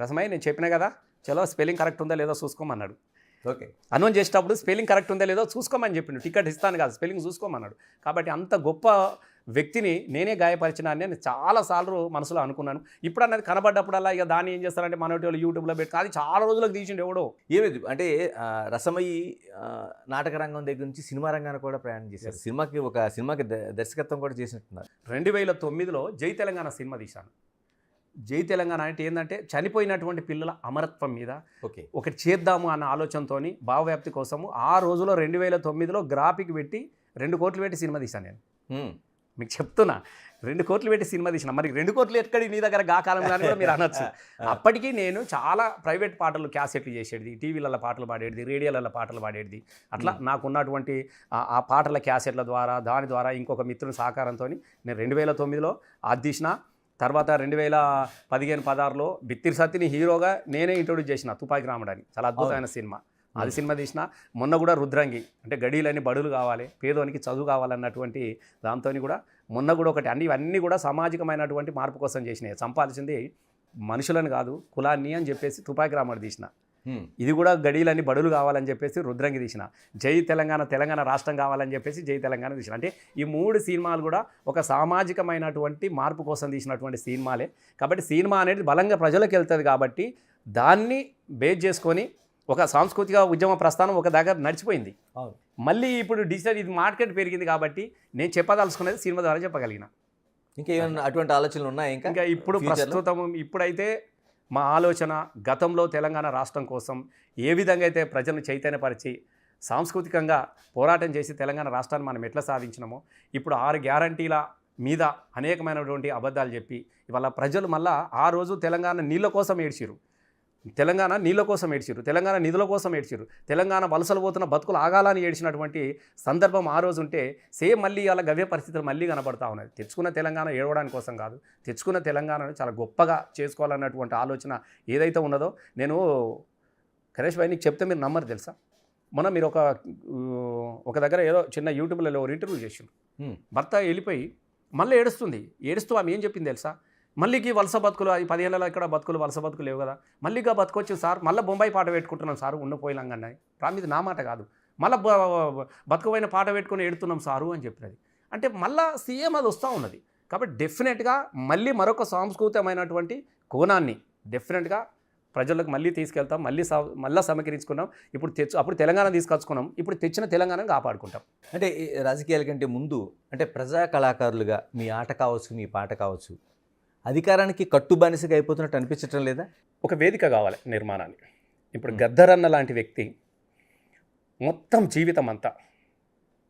రసమై నేను చెప్పినా కదా, చలో స్పెల్లింగ్ కరెక్ట్ ఉందా లేదో చూసుకోమన్నాడు. ఓకే, అనౌన్స్ చేసేటప్పుడు స్పెల్లింగ్ కరెక్ట్ ఉందా లేదో చూసుకోమని చెప్పిండు. టికెట్ ఇస్తాను కాదు, స్పెల్లింగ్ చూసుకోమన్నాడు. కాబట్టి అంత గొప్ప వ్యక్తిని నేనే గాయపరిచిన అని నేను చాలాసార్లు మనసులో అనుకున్నాను. ఇప్పుడు అన్నది కనబడ్డప్పుడల్లా ఇక దాన్ని ఏం చేస్తారంటే మన వాళ్ళు యూట్యూబ్లో పెట్టి, అది చాలా రోజులకు తీసిండు ఎవడో. ఏమైంది అంటే రసమయి నాటక రంగం దగ్గర నుంచి సినిమా రంగాన్ని కూడా ప్రయాణం చేశారు. సినిమాకి దర్శకత్వం కూడా చేసినట్టున్నారు. 2009లో జై తెలంగాణ సినిమా తీశాను. జై తెలంగాణ అంటే ఏంటంటే చనిపోయినటువంటి పిల్లల అమరత్వం మీద ఒకటి చేద్దాము అన్న ఆలోచనతోని భావవ్యాప్తి కోసము ఆ రోజులో 2009లో గ్రాఫిక్ పెట్టి 2 కోట్లు పెట్టి సినిమా తీశాను నేను. మీకు చెప్తున్నా, 2 కోట్లు పెట్టి సినిమా తీసిన. మరి 2 కోట్లు ఎక్కడి నీ దగ్గర గా కాలంలో కూడా మీరు అనొచ్చు. అప్పటికి నేను చాలా ప్రైవేట్ పాటలు క్యాసెట్లు చేసేది, టీవీలలో పాటలు పాడేది, రేడియోలలో పాటలు పాడేది. అట్లా నాకున్నటువంటి ఆ పాటల క్యాసెట్ల ద్వారా దాని ద్వారా ఇంకొక మిత్రుని సహకారంతో నేను 2009లో అది తీసిన. తర్వాత 2015-16లో బిత్తిరి సత్తిని హీరోగా నేనే ఇంట్రొడ్యూస్ చేసిన తుపాకి రాముడు అని. చాలా అద్భుతమైన సినిమా. అది సినిమా తీసిన. మొన్న కూడా రుద్రంగి అంటే గడీలని బడులు కావాలి, పేదోనికి చదువు కావాలన్నటువంటి దాంతో కూడా మొన్న కూడా ఒకటి ఇవన్నీ కూడా సామాజికమైనటువంటి మార్పు కోసం చేసినాయి. చంపాల్సింది మనుషులను కాదు కులాన్ని అని చెప్పేసి తుపాకి రాముడు తీసిన. ఇది కూడా గడీలని బడులు కావాలని చెప్పేసి రుద్రంగి తీసిన. జై తెలంగాణ, తెలంగాణ రాష్ట్రం కావాలని చెప్పేసి జై తెలంగాణ తీసిన. అంటే ఈ 3 సినిమాలు కూడా ఒక సామాజికమైనటువంటి మార్పు కోసం తీసినటువంటి సినిమాలే. కాబట్టి సినిమా అనేది బలంగా ప్రజలకు వెళ్తుంది కాబట్టి దాన్ని బేస్ చేసుకొని ఒక సాంస్కృతిక ఉద్యమ ప్రస్థానం ఒక దగ్గర నడిచిపోయింది. మళ్ళీ ఇప్పుడు డిజిటల్ ఇది మార్కెట్ పెరిగింది కాబట్టి నేను చెప్పదలుచుకునేది సినిమా ద్వారా చెప్పగలిగిన. ఇంకా ఏమైనా అటువంటి ఆలోచనలు ఉన్నాయి? ఇంకా ఇప్పుడు ప్రస్తుతం ఇప్పుడైతే మా ఆలోచన గతంలో తెలంగాణ రాష్ట్రం కోసం ఏ విధంగా అయితే ప్రజలను చైతన్యపరిచి సాంస్కృతికంగా పోరాటం చేసి తెలంగాణ రాష్ట్రాన్ని మనం ఎట్లా సాధించినామో, ఇప్పుడు 6 గ్యారంటీల మీద అనేకమైనటువంటి అబద్ధాలు చెప్పి ఇవాళ ప్రజలు మళ్ళా ఆ రోజు తెలంగాణ నీళ్ళ కోసం ఏడ్చిరు. తెలంగాణ నీళ్ళ కోసం ఏడ్చిరు, తెలంగాణ నిధుల కోసం ఏడ్చిరు, తెలంగాణ వలసలు పోతున్న బతుకులు ఆగాలని ఏడ్చినటువంటి సందర్భం ఆ రోజు ఉంటే సేమ్ మళ్ళీ అలా గవ్య పరిస్థితులు మళ్ళీ కనపడతా ఉన్నాయి. తెచ్చుకున్న తెలంగాణ ఏడవడానికి కోసం కాదు, తెచ్చుకున్న తెలంగాణను చాలా గొప్పగా చేసుకోవాలన్నటువంటి ఆలోచన ఏదైతే ఉన్నదో, నేను కరేష్ భాయ్ నీకు చెప్తే మీరు నమ్మరు తెలుసా, మొన్న మీరు ఒక దగ్గర ఏదో చిన్న యూట్యూబ్లలో ఇంటర్వ్యూ చేసిండు, భర్త వెళ్ళిపోయి మళ్ళీ ఏడుస్తూ ఆమె ఏం చెప్పింది తెలుసా, మళ్ళీకి వలస బతుకులు, అది 10 ఏళ్ళలో ఇక్కడ బతుకులు వలస బతుకులు లేవు కదా, మళ్ళీగా బతుకొచ్చు సార్, మళ్ళీ బొంబాయి పాట పెట్టుకుంటున్నాం సార్, పోయిలంగా ఇది నా మాట కాదు, మళ్ళీ బతుకుపోయిన పాట పెట్టుకుని ఏడుతున్నాం సారు అని చెప్పినది. అంటే మళ్ళీ సీఎం అది వస్తూ ఉన్నది. కాబట్టి డెఫినెట్గా మళ్ళీ మరొక సాంస్కృతికమైనటువంటి కోణాన్ని డెఫినెట్గా ప్రజలకు మళ్ళీ తీసుకెళ్తాం, మళ్ళీ సమీకరించుకున్నాం. అప్పుడు తెలంగాణ తీసుకొచ్చుకున్నాం, ఇప్పుడు తెచ్చిన తెలంగాణను కాపాడుకుంటాం. అంటే రాజకీయాల కంటే ముందు అంటే ప్రజా కళాకారులుగా మీ ఆట కావచ్చు, మీ పాట కావచ్చు, అధికారానికి కట్టుబానిసగా అయిపోతున్నట్టు అనిపించటం లేదా? ఒక వేదిక కావాలి నిర్మాణానికి. ఇప్పుడు గద్దరన్న లాంటి వ్యక్తి మొత్తం జీవితం అంతా,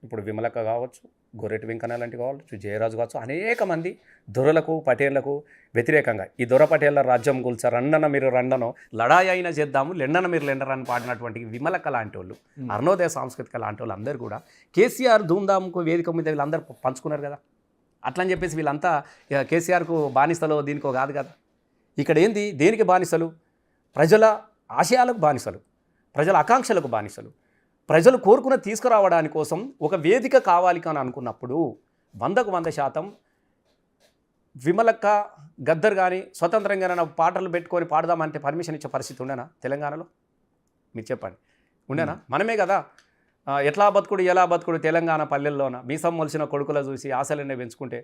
ఇప్పుడు విమలక్క కావచ్చు, గొర్రెటి వెంకన్న లాంటి కావచ్చు, జయరాజు కావచ్చు, అనేక మంది దొరలకు పటేళ్లకు వ్యతిరేకంగా ఈ దొర పటేళ్ల రాజ్యం గుల్చ రండన మీరు రండనో లడాయి అయినా చేద్దాము లెండన మీరు లెండరని పాడినటువంటి విమలక్క లాంటి వాళ్ళు, అరుణోదయ సాంస్కృతిక లాంటి వాళ్ళు అందరూ కూడా కేసీఆర్ ధూమ్ధామ్కు వేదిక మీద వీళ్ళందరూ పంచుకున్నారు కదా. అట్లని చెప్పేసి వీళ్ళంతా కేసీఆర్కు బానిసలో దీనికో కాదు కదా. ఇక్కడ ఏంది, దేనికి బానిసలు? ప్రజల ఆశయాలకు బానిసలు, ప్రజల ఆకాంక్షలకు బానిసలు. ప్రజలు కోరుకున్న తీసుకురావడానికి కోసం ఒక వేదిక కావాలి అని అనుకున్నప్పుడు 100% విమలక్క గద్దర్ కానీ స్వతంత్రంగా పాటలు పెట్టుకొని పాడదామంటే పర్మిషన్ ఇచ్చే పరిస్థితి ఉండేనా తెలంగాణలో? మీరు చెప్పండి, ఉండేనా? మనమే కదా ఎట్లా బతుకుడు ఎలా బతుకుడు తెలంగాణ పల్లెల్లోన మీసం మొలిసిన కొడుకుల చూసి ఆశలనే పెంచుకుంటే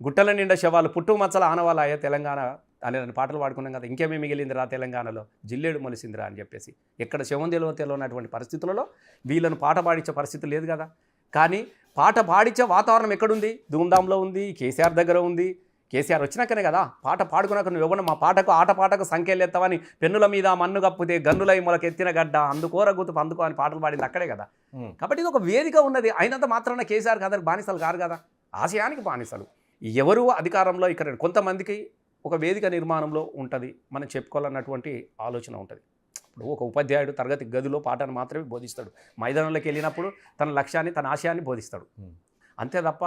గుట్టల నిండా శవాలు పుట్టు మచ్చల ఆనవాళ్ళయ్యా తెలంగాణ అనే పాటలు పాడుకున్నాం కదా. ఇంకేమీ మిగిలిందిరా తెలంగాణలో, జిల్లేడు మొలిసిందిరా అని చెప్పేసి. ఎక్కడ శవం తెలియనటువంటి పరిస్థితులలో వీళ్ళను పాట పాడించే పరిస్థితి లేదు కదా. కానీ పాట పాడించే వాతావరణం ఎక్కడుంది? ధూమ్ధాంలో ఉంది, కేసీఆర్ దగ్గర ఉంది. కేసీఆర్ వచ్చినాకనే కదా పాట పాడుకున్నాక నువ్వు ఎవరు మా పాటకు ఆటపాటకు సంఖ్యలు ఎత్తావని పెన్నుల మీద మన్ను కప్పితే గన్నులై మొలకెత్తిన గడ్డ అందుకోర గుర్తు అందుకో అని పాటలు పాడింది అక్కడే కదా. కాబట్టి ఇది ఒక వేదిక ఉన్నది. అయినంత మాత్రాన కేసీఆర్కి అందరికి బానిసలు కారు కదా, ఆశయానికి బానిసలు. ఎవరు అధికారంలో ఇక్కడ కొంతమందికి ఒక వేదిక నిర్మాణంలో ఉంటుంది, మనం చెప్పుకోవాలన్నటువంటి ఆలోచన ఉంటుంది. ఇప్పుడు ఒక ఉపాధ్యాయుడు తరగతి గదిలో పాటను మాత్రమే బోధిస్తాడు, మైదానంలోకి వెళ్ళినప్పుడు తన లక్ష్యాన్ని తన ఆశయాన్ని బోధిస్తాడు. అంతే తప్ప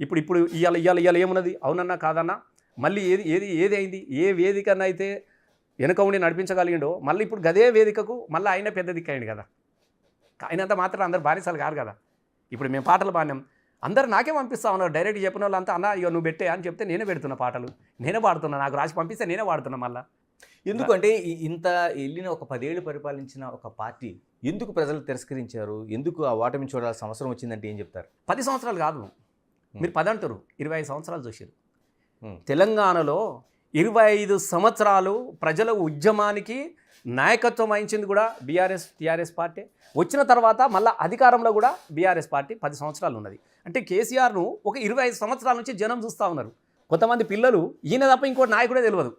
ఇప్పుడు ఇవాళ ఏమున్నది? అవునన్నా కాదన్నా మళ్ళీ ఏది అయింది? ఏ వేదికన్నా అయితే వెనుక ఉండి నడిపించగలిగిండో మళ్ళీ ఇప్పుడు గదే వేదికకు మళ్ళీ ఆయన పెద్ద దిక్కయ్యండి కదా. అయినంత మాత్రం అందరు బానిసలు కాదు కదా. ఇప్పుడు మేము పాటలు పాడినాం, అందరు నాకే పంపిస్తా ఉన్నారు. డైరెక్ట్ చెప్పిన వాళ్ళంతా అన్న ఇక నువ్వు పెట్టే అని చెప్తే నేనే పెడుతున్న పాటలు, నేనే పాడుతున్నా, నాకు రాసి పంపిస్తే నేనే పాడుతున్నా. మళ్ళీ ఎందుకంటే ఇంత వెళ్ళిన ఒక 10 ఏళ్ళు పరిపాలించిన ఒక పార్టీ ఎందుకు ప్రజలు తిరస్కరించారు? ఎందుకు ఆ ఓటమి చూడాల్సిన అవసరం వచ్చిందంటే ఏం చెప్తారు? 10 సంవత్సరాలు కాదు, మీరు 10 అంటారు, 25 సంవత్సరాలు చూసారు. తెలంగాణలో 25 సంవత్సరాలు ప్రజల ఉద్యమానికి నాయకత్వం వహించింది కూడా టీఆర్ఎస్ పార్టీ. వచ్చిన తర్వాత మళ్ళీ అధికారంలో కూడా బీఆర్ఎస్ పార్టీ 10 సంవత్సరాలు ఉన్నది. అంటే కేసీఆర్ను ఒక 25 సంవత్సరాల నుంచి జనం చూస్తూ ఉన్నారు. కొంతమంది పిల్లలు ఈయన తప్ప ఇంకోటి నాయకుడే తెలియదు.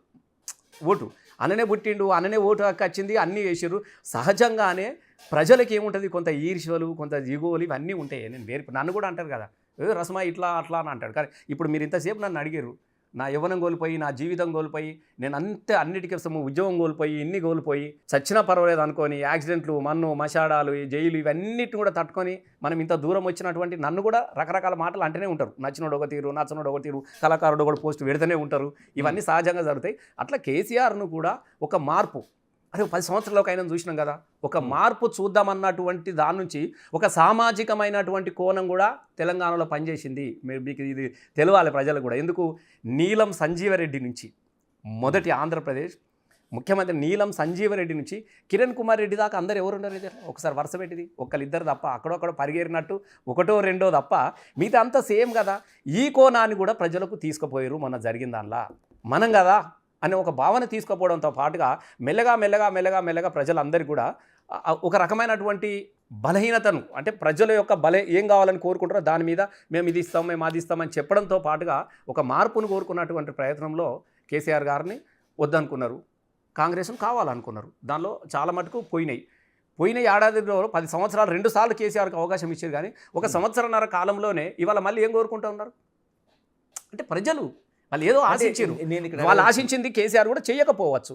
ఓటు అననే పుట్టిండు, అననే ఓటు హక్కు వచ్చింది, అన్నీ వేసారు. సహజంగానే ప్రజలకి ఏముంటుంది, కొంత ఈర్ష్యలు, కొంత దిగువలు ఇవన్నీ ఉంటాయి. నన్ను కూడా అంటారు కదా, రసమా ఇట్లా అట్లా అని అంటాడు. కానీ ఇప్పుడు మీరు ఇంతసేపు నన్ను అడిగారు, నా యవ్వనం కోల్పోయి, నా జీవితం కోల్పోయి, నేను అన్నిటికీ ఉద్యోగం కోల్పోయి, ఇన్ని కోల్పోయి చచ్చినా పర్వాలేదు అనుకొని యాక్సిడెంట్లు, మన్ను మషాడాలు, జైలు ఇవన్నిటిని కూడా తట్టుకొని మనం ఇంత దూరం వచ్చినటువంటి నన్ను కూడా రకరకాల మాటలు అంటూనే ఉంటారు. నచ్చినోడు ఒక తీరు, నచ్చనోడు ఒక తీరు, కళాకారుడు కూడా పోస్ట్ పెడుతూనే ఉంటారు. ఇవన్నీ సహజంగా జరుగుతాయి. అట్లా కేసీఆర్ను కూడా ఒక మార్పు, అరే 10 సంవత్సరాలకు అయినా చూసినాం కదా, ఒక మార్పు చూద్దామన్నటువంటి దాని నుంచి ఒక సామాజికమైనటువంటి కోణం కూడా తెలంగాణలో పనిచేసింది. మీకు ఇది తెలవాలి ప్రజలకు కూడా. ఎందుకు? నీలం సంజీవరెడ్డి నుంచి మొదటి ఆంధ్రప్రదేశ్ ముఖ్యమంత్రి నీలం సంజీవరెడ్డి నుంచి కిరణ్ కుమార్ రెడ్డి దాకా అందరు ఎవరు ఉన్నారు? ఒకసారి వరుస పెట్టింది ఒకళ్ళిద్దరు తప్ప, అక్కడొక్కడ పరిగెరినట్టు ఒకటో రెండో తప్ప మిగతా అంతా సేమ్ కదా. ఈ కోణాన్ని కూడా ప్రజలకు తీసుకుపోయారు మొన్న జరిగిన దానిలా. మనం కదా అనే ఒక భావన తీసుకుపోవడంతో పాటుగా మెల్లగా ప్రజలందరికీ కూడా ఒక రకమైనటువంటి బలహీనతను, అంటే ప్రజల యొక్క ఏం కావాలని కోరుకుంటారో దాని మీద మేము ఇది ఇస్తాం, మేము అది ఇస్తామని చెప్పడంతో పాటుగా ఒక మార్పును కోరుకున్నటువంటి ప్రయత్నంలో కేసీఆర్ గారిని వద్దనుకున్నారు, కాంగ్రెస్ను కావాలనుకున్నారు. దానిలో చాలా మటుకు పోయిన ఏడాదిలో 10 సంవత్సరాలు 2 సార్లు కేసీఆర్కి అవకాశం ఇచ్చారు. కానీ ఒక సంవత్సరన్నర కాలంలోనే ఇవాళ మళ్ళీ ఏం కోరుకుంటూ ఉన్నారు అంటే ప్రజలు వాళ్ళు ఏదో ఆశించారు. నేను ఇక్కడ వాళ్ళు ఆశించింది కేసీఆర్ కూడా చేయకపోవచ్చు.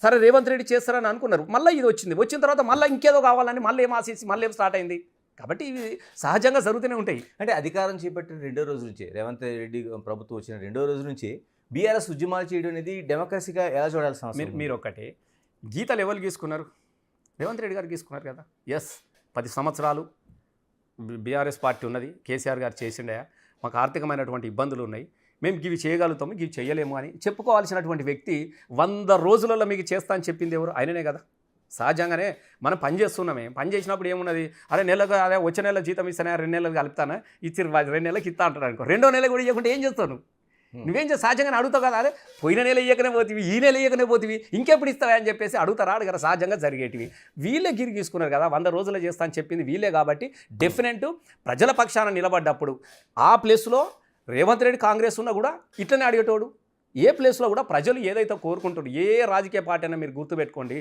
సరే రేవంత్ రెడ్డి చేస్తారని అనుకున్నారు, మళ్ళీ ఇది వచ్చిన తర్వాత మళ్ళీ ఇంకేదో కావాలని మళ్ళీ ఏం ఆశించి మళ్ళీ ఏం స్టార్ట్ అయింది. కాబట్టి ఇవి సహజంగా జరుగుతూనే ఉంటాయి. అంటే అధికారం చేపట్టిన 2వ రోజు నుంచే, రేవంత్ రెడ్డి ప్రభుత్వం వచ్చిన 2వ రోజు నుంచి బీఆర్ఎస్ ఉద్యమాలు చేయడం అనేది డెమోక్రసీగా ఎలా చూడాల్సిన అవసరం? మీరు ఒకటి గీతలు ఎవరు గీసుకున్నారు? రేవంత్ రెడ్డి గారు గీసుకున్నారు కదా. 10 సంవత్సరాలు బీఆర్ఎస్ పార్టీ ఉన్నది, కేసీఆర్ గారు చేసిండే, మాకు ఆర్థికమైనటువంటి ఇబ్బందులు ఉన్నాయి, మేము ఇవి చేయగలుగుతాము, ఇవి చేయలేము అని చెప్పుకోవాల్సినటువంటి వ్యక్తి 100 రోజులలో మీకు చేస్తా అని చెప్పింది ఎవరు? ఆయననే కదా. సహజంగానే మనం పని చేస్తున్నామే, పని చేసినప్పుడు ఏమున్నది, అరే నెలకు అదే వచ్చే నెల జీతం ఇస్తానే 2 నెలలు కలుపుతానా, ఇచ్చి 2 నెలలకు ఇస్తా అంటారు అనుకో, 2వ నెల కూడా ఇవ్వకుంటే ఏం చేస్తావు? నువ్వేం చేస్తా? సహజంగానే అడుగుతావు కదా, అదే పోయిన నెల ఇయ్యకనే పోతివి, ఈ నెల ఇయ్యకనే పోతివి, ఇంకెప్పుడు ఇస్తావా అని చెప్పేసి అడుగుతారా? అడగరా? సహజంగా జరిగేటివి. వీళ్ళే గిరి తీసుకున్నారు కదా, 100 రోజులు చేస్తా అని చెప్పింది వీళ్ళే. కాబట్టి డెఫినెట్ ప్రజల పక్షాన నిలబడ్డప్పుడు ఆ ప్లేస్లో రేవంత్ రెడ్డి కాంగ్రెస్ ఉన్నా కూడా ఇట్లనే అడిగేటోడు. ఏ ప్లేస్లో కూడా ప్రజలు ఏదైతే కోరుకుంటాడు, ఏ రాజకీయ పార్టీ అయినా మీరు గుర్తుపెట్టుకోండి,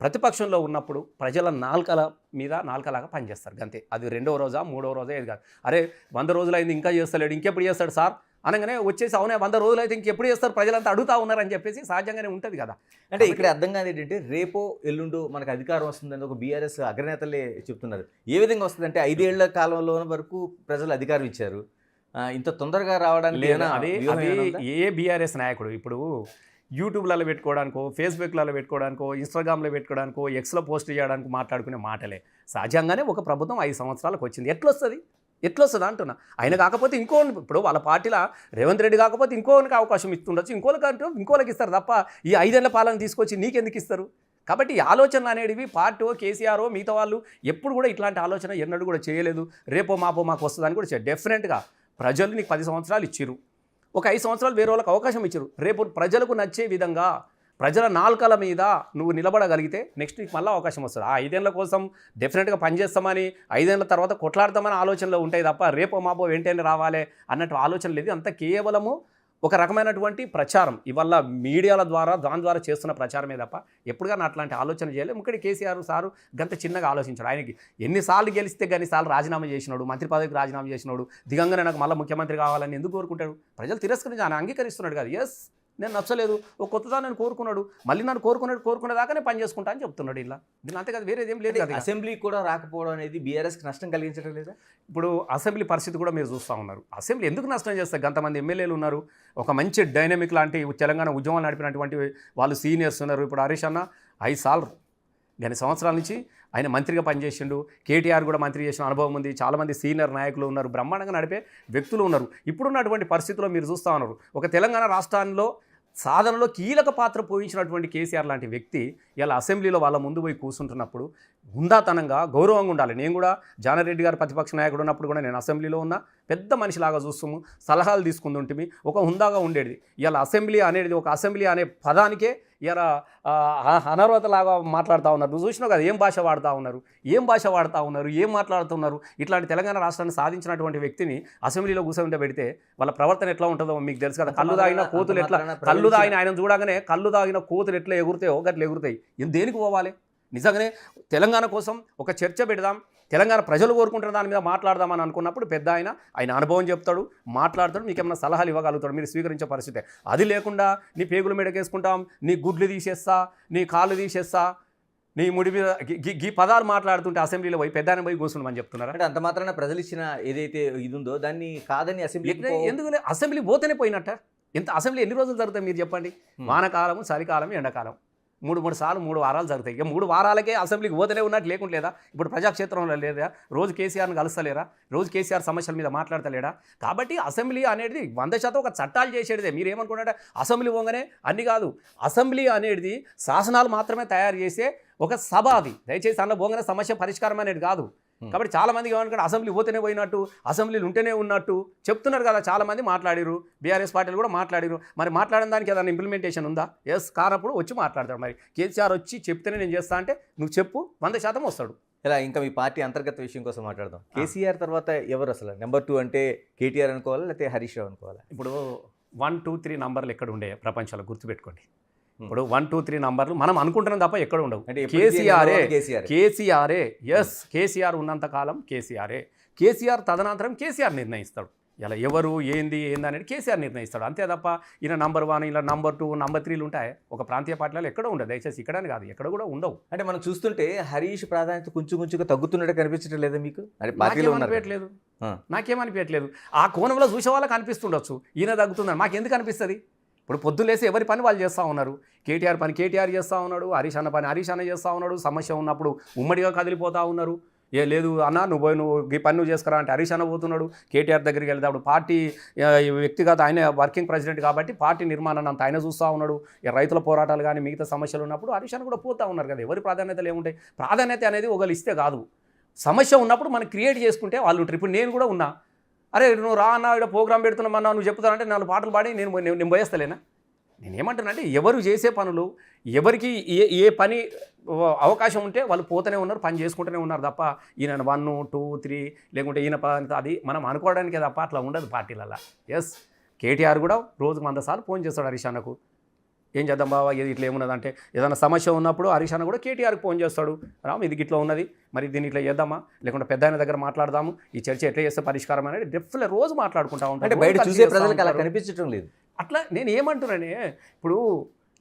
ప్రతిపక్షంలో ఉన్నప్పుడు ప్రజల నాలుకలాగా పనిచేస్తారు అంతే. అది 2వ రోజా 3వ రోజా ఏది కాదు. అరే 100 రోజులు అయింది ఇంకా చేస్తలేడు, ఇంకెప్పుడు చేస్తాడు సార్ అనగానే వచ్చేసి అవునే 100 రోజులు అయితే ఇంకెప్పుడు చేస్తారు, ప్రజలంతా అడుగుతా ఉన్నారని చెప్పేసి సహజంగానే ఉంటుంది కదా. అంటే ఇక్కడ అర్థం కాదు ఏంటంటే, రేపో ఎల్లుండో మనకు అధికారం వస్తుందని ఒక బీఆర్ఎస్ అగ్రనేతలే చెప్తున్నారు. ఏ విధంగా వస్తుందంటే 5 ఏళ్ల కాలంలో వరకు ప్రజలు అధికారం ఇచ్చారు, ఇంత తొందరగా రావడానికి ఏ బీఆర్ఎస్ నాయకుడు ఇప్పుడు యూట్యూబ్లలో పెట్టుకోవడానికో, ఫేస్బుక్లలో పెట్టుకోవడానికో, ఇన్స్టాగ్రామ్లో పెట్టుకోవడానికో, ఎక్స్లో పోస్ట్ చేయడానికి మాట్లాడుకునే మాటలే. సహజంగానే ఒక ప్రభుత్వం 5 సంవత్సరాలకు వచ్చింది, ఎట్లొస్తుంది అంటున్నా. ఆయన కాకపోతే ఇప్పుడు వాళ్ళ పార్టీలో రేవంత్ రెడ్డి కాకపోతే ఇంకోనికి అవకాశం ఇస్తుండొచ్చు, ఇంకోళ్ళకి ఇస్తారు తప్ప ఈ 5 ఏళ్ల పాలన తీసుకొచ్చి నీకెందుకు ఇస్తారు? కాబట్టి ఈ ఆలోచనలు అనేటివి పార్టీ కేసీఆర్ మిగతా వాళ్ళు ఎప్పుడు కూడా ఇట్లాంటి ఆలోచన ఎన్నడూ కూడా చేయలేదు. రేపో మాపో మాకు వస్తుందని కూడా డెఫినెట్గా ప్రజలు నీకు 10 సంవత్సరాలు ఇచ్చిరు, ఒక 5 సంవత్సరాలు వేరే వాళ్ళకి అవకాశం ఇచ్చారు. రేపు ప్రజలకు నచ్చే విధంగా ప్రజల నాలుకల మీద నువ్వు నిలబడగలిగితే నెక్స్ట్ నీకు మళ్ళీ అవకాశం వస్తుంది. ఆ 5 ఏళ్ల కోసం డెఫినెట్గా పనిచేస్తామని, 5 ఏళ్ల తర్వాత కొట్లాడతామని ఆలోచనలో ఉంటాయి తప్ప రేపో మాపో వెంటనే రావాలి అన్నట్టు ఆలోచన లేదు. అంతా కేవలము ఒక రకమైనటువంటి ప్రచారం, ఇవల్ల మీడియాల ద్వారా దాని ద్వారా చేస్తున్న ప్రచారమే తప్ప ఎప్పుడుగా అట్లాంటి ఆలోచన చేయలేదు. ముక్కడి కేసీఆర్ సారు గంత చిన్నగా ఆలోచించాడు. ఆయనకి ఎన్నిసార్లు గెలిస్తే ఎన్నిసార్లు రాజీనామా చేసినాడు, మంత్రి పదవికి రాజీనామా చేసినాడు, దిగంగానే నాకు మళ్ళీ ముఖ్యమంత్రి కావాలని ఎందుకు కోరుకుంటాడు? ప్రజలు తిరస్కరించి ఆయన అంగీకరిస్తున్నాడు కదా. ఎస్ నేను నచ్చలేదు, ఒక కొత్తదా నేను కోరుకున్నాడు, మళ్ళీ నన్ను కోరుకునేదాకానే పని చేసుకుంటా అని చెప్తున్నాడు. ఇలా దీని అంతే కదా, వేరేదేం లేదు కదా. అసెంబ్లీ కూడా రాకపోవడం అనేది బీఆర్ఎస్కి నష్టం కలిగించడం లేదా? ఇప్పుడు అసెంబ్లీ పరిస్థితి కూడా మీరు చూస్తూ ఉన్నారు. అసెంబ్లీ ఎందుకు నష్టం చేస్తారు? కొంతమంది ఎమ్మెల్యేలు ఉన్నారు, ఒక మంచి డైనమిక్ లాంటి తెలంగాణ ఉద్యమాలు నడిపినటువంటి వాళ్ళు సీనియర్స్ ఉన్నారు. ఇప్పుడు హరీష్ అన్న 5 సార్లు 2 సంవత్సరాల నుంచి ఆయన మంత్రిగా పనిచేసిండు. కేటీఆర్ కూడా మంత్రి చేసిన అనుభవం ఉంది. చాలామంది సీనియర్ నాయకులు ఉన్నారు, బ్రహ్మాండంగా నడిపే వ్యక్తులు ఉన్నారు. ఇప్పుడున్నటువంటి పరిస్థితుల్లో మీరు చూస్తూ ఉన్నారు, ఒక తెలంగాణ రాష్ట్రాల్లో సాధనలో కీలక పాత్ర పోయించినటువంటి కేసీఆర్ లాంటి వ్యక్తి ఇలా అసెంబ్లీలో వాళ్ళ ముందు పోయి కూర్చుంటున్నప్పుడు హుందాతనంగా గౌరవంగా ఉండాలి. నేను కూడా జానారెడ్డి గారు ప్రతిపక్ష నాయకుడు ఉన్నప్పుడు కూడా నేను అసెంబ్లీలో ఉన్న పెద్ద మనిషిలాగా చూస్తాము, సలహాలు తీసుకుంటుంటిమి, ఒక హుందాగా ఉండేది. ఇలా అసెంబ్లీ అనేది ఒక అసెంబ్లీ అనే పదానికే ఇలా అనర్హతలాగా మాట్లాడుతూ ఉన్నారు. నువ్వు చూసినావు కదా ఏం భాష వాడుతూ ఉన్నారు, ఏం మాట్లాడుతున్నారు. ఇట్లాంటి తెలంగాణ రాష్ట్రాన్ని సాధించినటువంటి వ్యక్తిని అసెంబ్లీలో కూర్చొని పెడితే వాళ్ళ ప్రవర్తన ఎట్లా ఉంటుందో మీకు తెలుసు కదా. కళ్ళు తాగిన కోతులు ఎట్లా ఎగురుతాయో గట్లా ఎగురుతాయి. దేనికి పోవాలి? నిజంగానే తెలంగాణ కోసం ఒక చర్చ పెడదాం, తెలంగాణ ప్రజలు కోరుకుంటున్న దాని మీద మాట్లాడదామని అనుకున్నప్పుడు పెద్ద ఆయన అనుభవం చెప్తాడు, మాట్లాడతాడు, మీకు ఏమైనా సలహాలు ఇవ్వగలుగుతాడు, మీరు స్వీకరించే పరిస్థితి. అది లేకుండా నీ పేగులు మెడకేసుకుంటాం, నీ గుడ్లు తీసేస్తా, నీ కాళ్ళు తీసేస్తా, నీ ముడి మీద గీ పదాలు మాట్లాడుతుంటే అసెంబ్లీలో పోయి పెద్ద పోయి కూర్చుండమని చెప్తున్నారు. అంటే అంత మాత్రాన ప్రజలు ఇచ్చిన ఏదైతే ఇది ఉందో దాన్ని కాదని అసెంబ్లీ ఎందుకు అసెంబ్లీ పోతేనే పోయినట్ట. అసెంబ్లీ ఎన్ని రోజులు జరుగుతాయి మీరు చెప్పండి? వానకాలము, చలికాలం, ఎండాకాలం 3 సార్లు 3 వారాలు జరుగుతాయి. ఇక 3 వారాలకే అసెంబ్లీకి పోతేనే ఉన్నట్టు లేకుండా ఇప్పుడు ప్రజాక్షేత్రంలో లేదా? రోజు కేసీఆర్ని కలుస్తలేరా? రోజు కేసీఆర్ సమస్యల మీద మాట్లాడతలేడా? కాబట్టి అసెంబ్లీ అనేది 100% ఒక చట్టాలు చేసేదే. మీరు ఏమనుకున్నారంటే అసెంబ్లీ పోగానే అన్ని కాదు. అసెంబ్లీ అనేది శాసనాలు మాత్రమే తయారు చేసే ఒక సభ. అది దయచేసి అన్న పోగానే సమస్య పరిష్కారం అనేది కాదు. కాబట్టి చాలామందికి ఏమనుకుంటే అసెంబ్లీ పోతేనే పోయినట్టు, అసెంబ్లీలు ఉంటేనే ఉన్నట్టు చెప్తున్నారు కదా. చాలామంది మాట్లాడిరు, బీఆర్ఎస్ పార్టీలు కూడా మాట్లాడిరు. మరి మాట్లాడిన దానికి ఏదైనా ఇంప్లిమెంటేషన్ ఉందా? ఎస్ కానప్పుడు వచ్చి మాట్లాడతాడు. మరి కేసీఆర్ వచ్చి చెప్తేనే నేను చేస్తా అంటే నువ్వు చెప్పు, 100% వస్తాడు. ఇలా ఇంకా మీ పార్టీ అంతర్గత విషయం కోసం మాట్లాడదాం. కేసీఆర్ తర్వాత ఎవరు అసలు నెంబర్ 2 అంటే కేటీఆర్ అనుకోవాలా లేకపోతే హరీష్ రావు అనుకోవాలా? ఇప్పుడు 1, 2, 3 నంబర్లు ఎక్కడ ఉండే ప్రపంచంలో గుర్తుపెట్టుకోండి. ఇప్పుడు 1, 2, 3 నంబర్లు మనం అనుకుంటున్నాం తప్ప ఎక్కడ ఉండవు. కేసీఆరే. ఎస్ కేసీఆర్ ఉన్నంత కాలం కేసీఆర్ తదనంతరం కేసీఆర్ నిర్ణయిస్తాడు. ఇలా ఎవరు ఏంది అనేది కేసీఆర్ నిర్ణయిస్తాడు అంతే తప్ప ఈయన నంబర్ 1 ఇలా నంబర్ 2 నంబర్ 3లు ఉంటాయి ఒక ప్రాంతీయ పార్టీలలో ఎక్కడ ఉండదు దయచేసి ఇక్కడని కాదు ఎక్కడ కూడా ఉండవు. అంటే మనం చూస్తుంటే హరీష్ ప్రాధాన్యత కొంచెంగా తగ్గుతున్నట్టు కనిపించడం లేదా మీకు? అంటే పార్టీలో ఉన్నారు నాకేమనిపించట్లేదు నాకేమనిపించట్లేదు ఆ కోణంలో చూసే వాళ్ళకి అనిపిస్తుండొచ్చు ఈయన తగ్గుతుందని. మాకు ఎందుకు అనిపిస్తుంది? ఇప్పుడు పొద్దులేసి ఎవరి పని వాళ్ళు చేస్తూ ఉన్నారు. కేటీఆర్ పని కేటీఆర్ చేస్తూ ఉన్నాడు, హరీష్ అన్న పని హరీష్ అన్న చేస్తూ ఉన్నాడు. సమస్య ఉన్నప్పుడు ఉమ్మడిగా కదిలిపోతూ ఉన్నారు. లేదు అన్న నువ్వు ఈ పని నువ్వు చేసుకురా అంటే హరీష్ అన్న పోతున్నాడు. కేటీఆర్ దగ్గరికి వెళ్తే అప్పుడు పార్టీ వ్యక్తిగత ఆయన వర్కింగ్ ప్రెసిడెంట్ కాబట్టి పార్టీ నిర్మాణాన్ని అంత ఆయన చూస్తూ ఉన్నాడు. రైతుల పోరాటాలు కానీ మిగతా సమస్యలు ఉన్నప్పుడు హరీష్ అన్న కూడా పోతూ ఉన్నారు కదా. ఎవరి ప్రాధాన్యతలు ఏముంటాయి? ప్రాధాన్యత అనేది ఒకళ్ళు ఇస్తే కాదు, సమస్య ఉన్నప్పుడు మనం క్రియేట్ చేసుకుంటే వాళ్ళు ఉంటారు. ఇప్పుడు నేను కూడా ఉన్నా, అరే నువ్వు రా అన్న ఇక్కడ ప్రోగ్రామ్ పెడుతున్నామన్నా నువ్వు చెప్తానంటే 4 పాటలు పాడి నేను పోయేస్తలేనా? నేనేమంటానంటే ఎవరు చేసే పనులు ఎవరికి ఏ పని అవకాశం ఉంటే వాళ్ళు పోతూనే ఉన్నారు, పని చేసుకుంటూనే ఉన్నారు తప్ప ఈయన 1, 2, 3 లేకుంటే ఈయన అది మనం అనుకోవడానికే తప్ప అట్లా ఉండదు పార్టీలల్లో. ఎస్ కేటీఆర్ కూడా రోజుకు 100 సార్లు ఫోన్ చేస్తాడు హరీష్ అన్నకు. ఏం చేద్దాం బావా ఇది ఇట్లా ఏమున్నదంటే ఏదైనా సమస్య ఉన్నప్పుడు హరీష్ అన్న కూడా కేటీఆర్కి ఫోన్ చేస్తాడు. రామ్ ఇది ఇట్లా ఉన్నది, మరి దీన్ని ఇట్లా చేద్దామా, లేకుంటే పెద్ద ఆయన దగ్గర మాట్లాడదాము, ఈ చర్చ ఎట్లా చేస్తే పరిష్కారం అనేది డెఫ్గా రోజు మాట్లాడుకుంటా ఉంటాం. అంటే బయట చూసే ప్రజలకు అలా కనిపించడం లేదు. అట్లా నేను ఏమంటున్నానే, ఇప్పుడు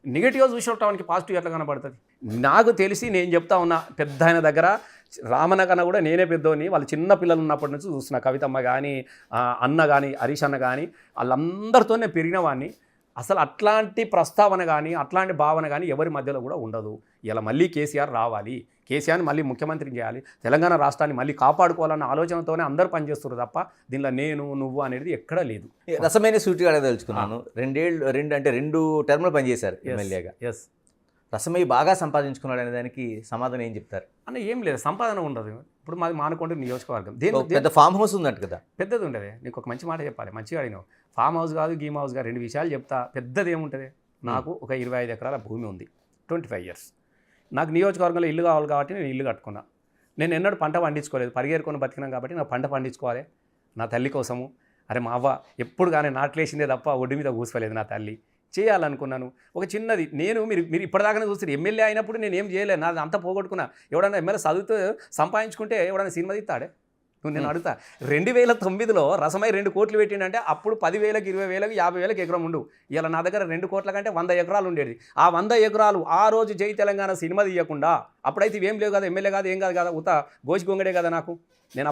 నెగిటివ్గా చూసేటానికి పాజిటివ్ ఎట్లా కనబడుతుంది? నాకు తెలిసి నేను చెప్తా ఉన్నా పెద్ద ఆయన దగ్గర రామన్న కన్నా కూడా నేనే పెద్దోని. వాళ్ళు చిన్న పిల్లలు ఉన్నప్పటి నుంచి చూస్తున్నా. కవితమ్మ కానీ అన్న కానీ హరీష్ అన్న కానీ వాళ్ళందరితో నేను పెరిగిన వాడిని. అసలు అట్లాంటి ప్రస్తావన కానీ అట్లాంటి భావన కానీ ఎవరి మధ్యలో కూడా ఉండదు. ఇలా మళ్ళీ కేసీఆర్ రావాలి, కేసీఆర్ని మళ్ళీ ముఖ్యమంత్రిని చేయాలి, తెలంగాణ రాష్ట్రాన్ని మళ్ళీ కాపాడుకోవాలన్న ఆలోచనతోనే అందరూ పనిచేస్తున్నారు తప్ప దీనిలో నేను నువ్వు అనేది ఎక్కడా లేదు. రసమైన సూటిగా అడగదలుచుకున్నాను. 2 టర్ములు పనిచేశారు ఎమ్మెల్యేగా. ఎస్ రసమయ్య బాగా సంపాదించుకున్నాడు అనే దానికి సమాధానం ఏం చెప్తారు? అన్న ఏం లేదు, సంపాదన ఉండదు. ఇప్పుడు మాది మానకొండ నియోజకవర్గం, పెద్ద ఫామ్ హౌస్ ఉందంట కదా. పెద్దది ఉండదు. నీకు ఒక మంచి మాట చెప్పాలి, మంచిగా అడిగినావు. ఫామ్ హౌస్ కాదు గీమ్ హౌస్ కాదు, 2 విషయాలు చెప్తా. పెద్దది ఏముంటుంది, నాకు ఒక 25 ఎకరాల భూమి ఉంది, 25 years. నాకు నియోజకవర్గంలో ఇల్లు కావాలి కాబట్టి నేను ఇల్లు కట్టుకున్నా. నేను ఎన్నడూ పంట పండించుకోలేదు, పరిగెరుకొని బతికినాం కాబట్టి నాకు పంట పండించుకోవాలి నా తల్లి కోసము. అరే మా అవ్వ ఎప్పుడు కానీ నాట్లేసిందే తప్ప ఒడ్డు మీద కూసుకోలేదు నా తల్లి. చేయాలనుకున్నాను ఒక చిన్నది. మీరు ఇప్పటిదాకానే చూస్తారు, ఎమ్మెల్యే అయినప్పుడు నేను ఏం చేయలేదు, నాది అంతా పోగొట్టుకున్నా. ఎవడన్నా ఎమ్మెల్యే చదువుతూ సంపాదించుకుంటే ఎవడన్నా సినిమా తీస్తాడే? నేను అడుగుతా. 2009లో రసమయ్య 2 కోట్లు పెట్టిండంటే అప్పుడు 10,000కి 20,000కి 50,000కి ఎకరం ఉండు. ఇలా నా దగ్గర 2 కోట్ల కంటే 100 ఎకరాలు ఉండేది. ఆ 100 ఎకరాలు ఆ రోజు జై తెలంగాణ సినిమా తీయకుండా, అప్పుడైతే ఇవేం లేవు కదా, ఎమ్మెల్యే కాదు ఏం కాదు కదా, ఉత్త గోచి గొంగడే కదా నాకు. నేను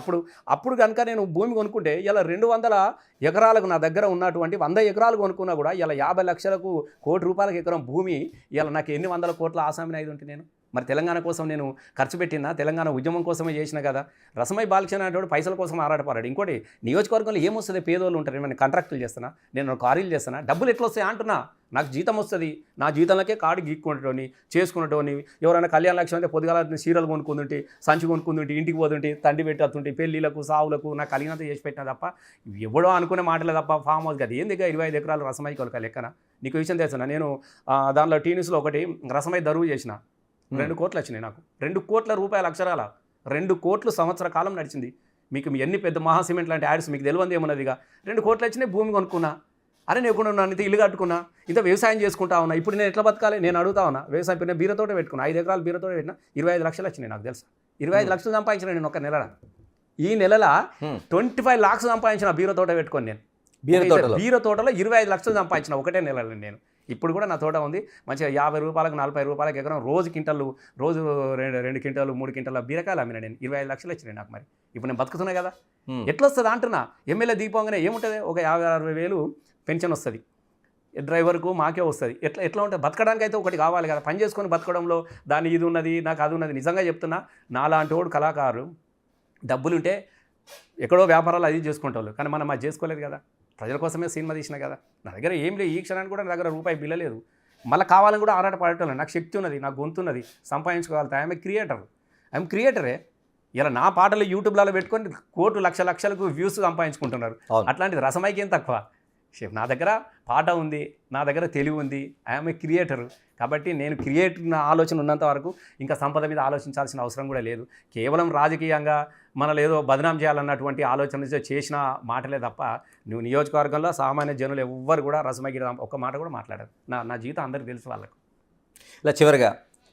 అప్పుడు కనుక నేను భూమి కొనుక్కుంటే ఇలా 200 ఎకరాలకు నా దగ్గర ఉన్నటువంటి 100 ఎకరాలు కొనుక్కున్నా కూడా ఇలా 50 లక్షలకు ₹1,00,00,000 ఎకరం భూమి ఇలా నాకు ఎన్ని 100 కోట్ల ఆసామిని అయి ఉంటే నేను మరి తెలంగాణ కోసం నేను ఖర్చు పెట్టినా, తెలంగాణ ఉద్యమం కోసమే చేసిన కదా. రసమయ్య బాలకృష్ణ అనేవాడు పైసల కోసం ఆరాటపడాడు. ఇంకోటి నియోజకవర్గంలో ఏమొస్తుంది, పేదోళ్ళు ఉంటారు, నేను కాంట్రాక్టులు చేస్తానా, నేను కారీలు చేస్తానా, డబ్బులు ఎట్లా వస్తాయి అంటున్నా. నాకు జీతం వస్తుంది, నా జీతంలోకే కార్డు గీక్కుంటోని చేసుకునేటోని. ఎవరైనా కళ్యాణ లక్ష్యం అంటే పొద్దుగాల చీరలు కొనుక్కుంటుంటే, సంచి కొనుక్కుంటుంటే, ఇంటికి పోతుంటే, తండ్రి పెట్టేస్తుంటే, పెళ్ళిళ్ళకు సావులకు నాకు కలిగినంత చేసి పెట్టినా తప్ప ఎవడో అనుకునే మాటలే తప్ప ఫామ్ హౌస్ కాదు. ఏం దగ్గర 25 ఎకరాలు రసమయ్య కొలక లెక్కన. నీకు విషయం తెలుసునా, నేను దానిలో టీన్యూస్లో ఒకటి రసమయ్య దరువు చేసిన. 2 కోట్లు వచ్చినాయి నాకు. 2 కోట్ల రూపాయల అక్షరాల 2 కోట్లు సంవత్సర కాలం నడిచింది. మీకు ఎన్ని పెద్ద మహాసిమెంట్ లాంటి యాడ్స్ మీకు తెలియదు ఏమన్నదిగా. 2 కోట్లు వచ్చినాయి, భూమి కొనుక్కున్నా. అరే నేను కూడా ఇంత ఇల్లు కట్టుకున్నా, ఇంత వ్యవసాయం చేసుకుంటా ఉన్నా. ఇప్పుడు నేను ఎట్లా బతకాలి నేను అడుగుతా ఉన్నా. వ్యవసాయం పెట్టిన బీరతోట పెట్టుకున్నా, 5 ఎకరాలు బీరతోట పెట్టిన 25 లక్షలు వచ్చినాయి నాకు తెలుసా. 25 లక్షలు సంపాదించిన నేను ఒక నెల. ఈ నెలల 25 lakhs సంపాదించిన బీరతోట పెట్టుకొని నేను. బీరతోటలో 25 లక్షలు సంపాదించిన ఒకటే నెలలో నేను. ఇప్పుడు కూడా నా తోట ఉంది, మంచిగా 50 రూపాయలకు 40 రూపాయలకు ఎకరం, రోజు 2 క్వింటాలు 3 క్వింటాల బీరకాయలు అమ్మిన నేను. 25 లక్షలు వచ్చినాయి నాకు. మరి ఇప్పుడు నేను బతుకుతున్నా కదా, ఎట్లా వస్తుంది అంటున్నా. ఎమ్మెల్యే దీపంగానే ఏముంటుంది, ఒక 50-60 వేలు పెన్షన్ వస్తుంది, డ్రైవర్కు మాకే వస్తుంది. ఎట్లా ఉంటుంది, బతకడానికి అయితే ఒకటి కావాలి కదా. పని చేసుకొని బతకడంలో దాని ఇది ఉన్నది, నాకు అది ఉన్నది. నిజంగా చెప్తున్నా, నాలాంటి వాడు కళాకారు డబ్బులుంటే ఎక్కడో వ్యాపారాలు అది చేసుకుంటారు, కానీ మనం అది చేసుకోలేదు కదా. ప్రజల కోసమే సినిమా తీసిన కదా. నా దగ్గర ఏం లేదు, ఈ క్షణానికి కూడా నా దగ్గర రూపాయి బిల్ల లేదు. మళ్ళీ కావాలని కూడా ఆరాట పడటం. నాకు శక్తి ఉన్నది, నాకు గొంతున్నది, సంపాదించుకోగలుగుతా. ఐఎమ్ క్రియేటరే. ఇలా నా పాటలు యూట్యూబ్లలో పెట్టుకొని కోట్లు లక్షలకు వ్యూస్ సంపాదించుకుంటున్నారు. అట్లాంటిది రసమయ్యకి ఏం తక్కువ. నా దగ్గర పాట ఉంది, నా దగ్గర తెలివి ఉంది, ఐఎమ్ ఏ క్రియేటర్. కాబట్టి నేను క్రియేటర్ ఆలోచన ఉన్నంత వరకు ఇంకా సంపద మీద ఆలోచించాల్సిన అవసరం కూడా లేదు. కేవలం రాజకీయంగా మనలో ఏదో బదనాం చేయాలన్నటువంటి ఆలోచన చేసిన మాటలే తప్ప నువ్వు నియోజకవర్గంలో సామాన్య జనులు ఎవ్వరు కూడా రసమయ్య ఒక్క మాట కూడా మాట్లాడారు. నా జీవితం అందరికీ తెలుసు వాళ్ళకు. ఇలా చివరిగా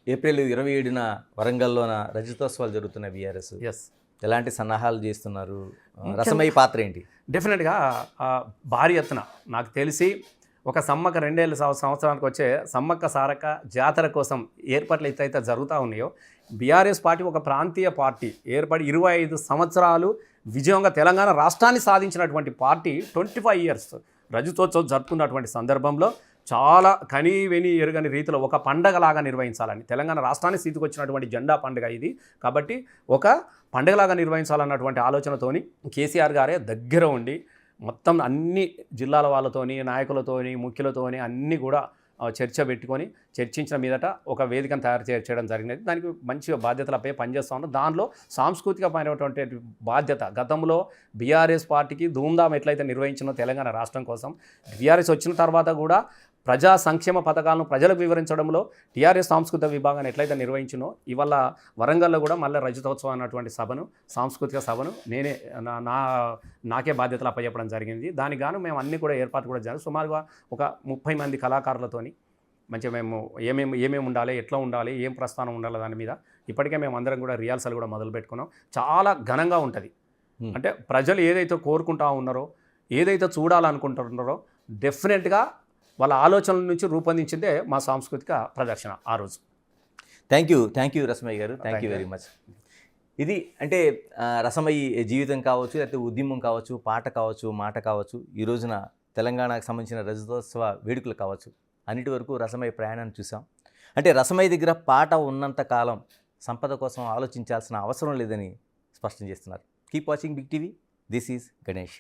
ఏప్రిల్ 27న వరంగల్లోన రజతోత్సవాలు జరుగుతున్న బీఆర్ఎస్. ఎస్ ఎలాంటి సన్నాహాలు చేస్తున్నారు? రసమయ్య పాత్ర ఏంటి? డెఫినెట్గా భారీ ఎత్తున నాకు తెలిసి ఒక సమ్మక్క 2 సంవత్సరానికి వచ్చే సమ్మక్క సారక్క జాతర కోసం ఏర్పాట్లు ఎత్తైతే జరుగుతూ ఉన్నాయో, బీఆర్ఎస్ పార్టీ ఒక ప్రాంతీయ పార్టీ ఏర్పడి 25 సంవత్సరాలు విజయంగా తెలంగాణ రాష్ట్రాన్ని సాధించినటువంటి పార్టీ 25 ఇయర్స్ రజతోత్సవం జరుపుకున్నటువంటి సందర్భంలో చాలా కనీవెని ఎరుగని రీతిలో ఒక పండగలాగా నిర్వహించాలని, తెలంగాణ రాష్ట్రానికి స్థితికొచ్చినటువంటి జెండా పండుగ ఇది కాబట్టి ఒక పండుగలాగా నిర్వహించాలన్నటువంటి ఆలోచనతోని కేసీఆర్ గారే దగ్గర ఉండి మొత్తం అన్ని జిల్లాల వాళ్ళతోని నాయకులతోని ముఖ్యులతోని అన్నీ కూడా చర్చ పెట్టుకొని చర్చించిన మీదట ఒక వేదికను తయారు చేయడం జరిగినది. దానికి మంచిగా బాధ్యతలపై పనిచేస్తూ ఉన్నాం. దానిలో సాంస్కృతికమైనటువంటి బాధ్యత గతంలో బీఆర్ఎస్ పార్టీకి ధూమ్ధామ్ ఎట్లయితే నిర్వహించినో తెలంగాణ రాష్ట్రం కోసం, బీఆర్ఎస్ వచ్చిన తర్వాత కూడా ప్రజా సంక్షేమ పథకాలను ప్రజలకు వివరించడంలో టీఆర్ఎస్ సాంస్కృతిక విభాగాన్ని ఎట్లయితే నిర్వహించినో, ఇవాళ వరంగల్లో కూడా మళ్ళీ రజతోత్సవం అన్నటువంటి సభను, సాంస్కృతిక సభను నేనే నాకే బాధ్యతలు అప్పచెప్పడం జరిగింది. దానికి గాను మేము అన్ని కూడా ఏర్పాటు కూడా జరిగింది. సుమారుగా ఒక 30 మంది కళాకారులతోని మంచిగా మేము ఏమేమి ఉండాలి, ఎట్లా ఉండాలి, ఏం ప్రస్థానం ఉండాలి దాని మీద ఇప్పటికే మేము అందరం కూడా రిహార్సల్ కూడా మొదలు పెట్టుకున్నాం. చాలా ఘనంగా ఉంటుంది. అంటే ప్రజలు ఏదైతే కోరుకుంటా ఉన్నారో, ఏదైతే చూడాలనుకుంటున్నారో డెఫినెట్గా వాళ్ళ ఆలోచనల నుంచి రూపొందించిందే మా సాంస్కృతిక ప్రదర్శన ఆ రోజు. థ్యాంక్ యూ రసమయ్య గారు, థ్యాంక్ యూ వెరీ మచ్. ఇది అంటే రసమయ్య జీవితం కావచ్చు, లేకపోతే ఉద్యమం కావచ్చు, పాట కావచ్చు, మాట కావచ్చు, ఈ రోజున తెలంగాణకు సంబంధించిన రజతోత్సవ వేడుకలు కావచ్చు, అన్నిటి వరకు రసమయ్య ప్రయాణాన్ని చూసాం. అంటే రసమయ్య దగ్గర పాట ఉన్నంత కాలం సంపద కోసం ఆలోచించాల్సిన అవసరం లేదని స్పష్టం చేస్తున్నారు. Keep watching big TV. This is Ganesh.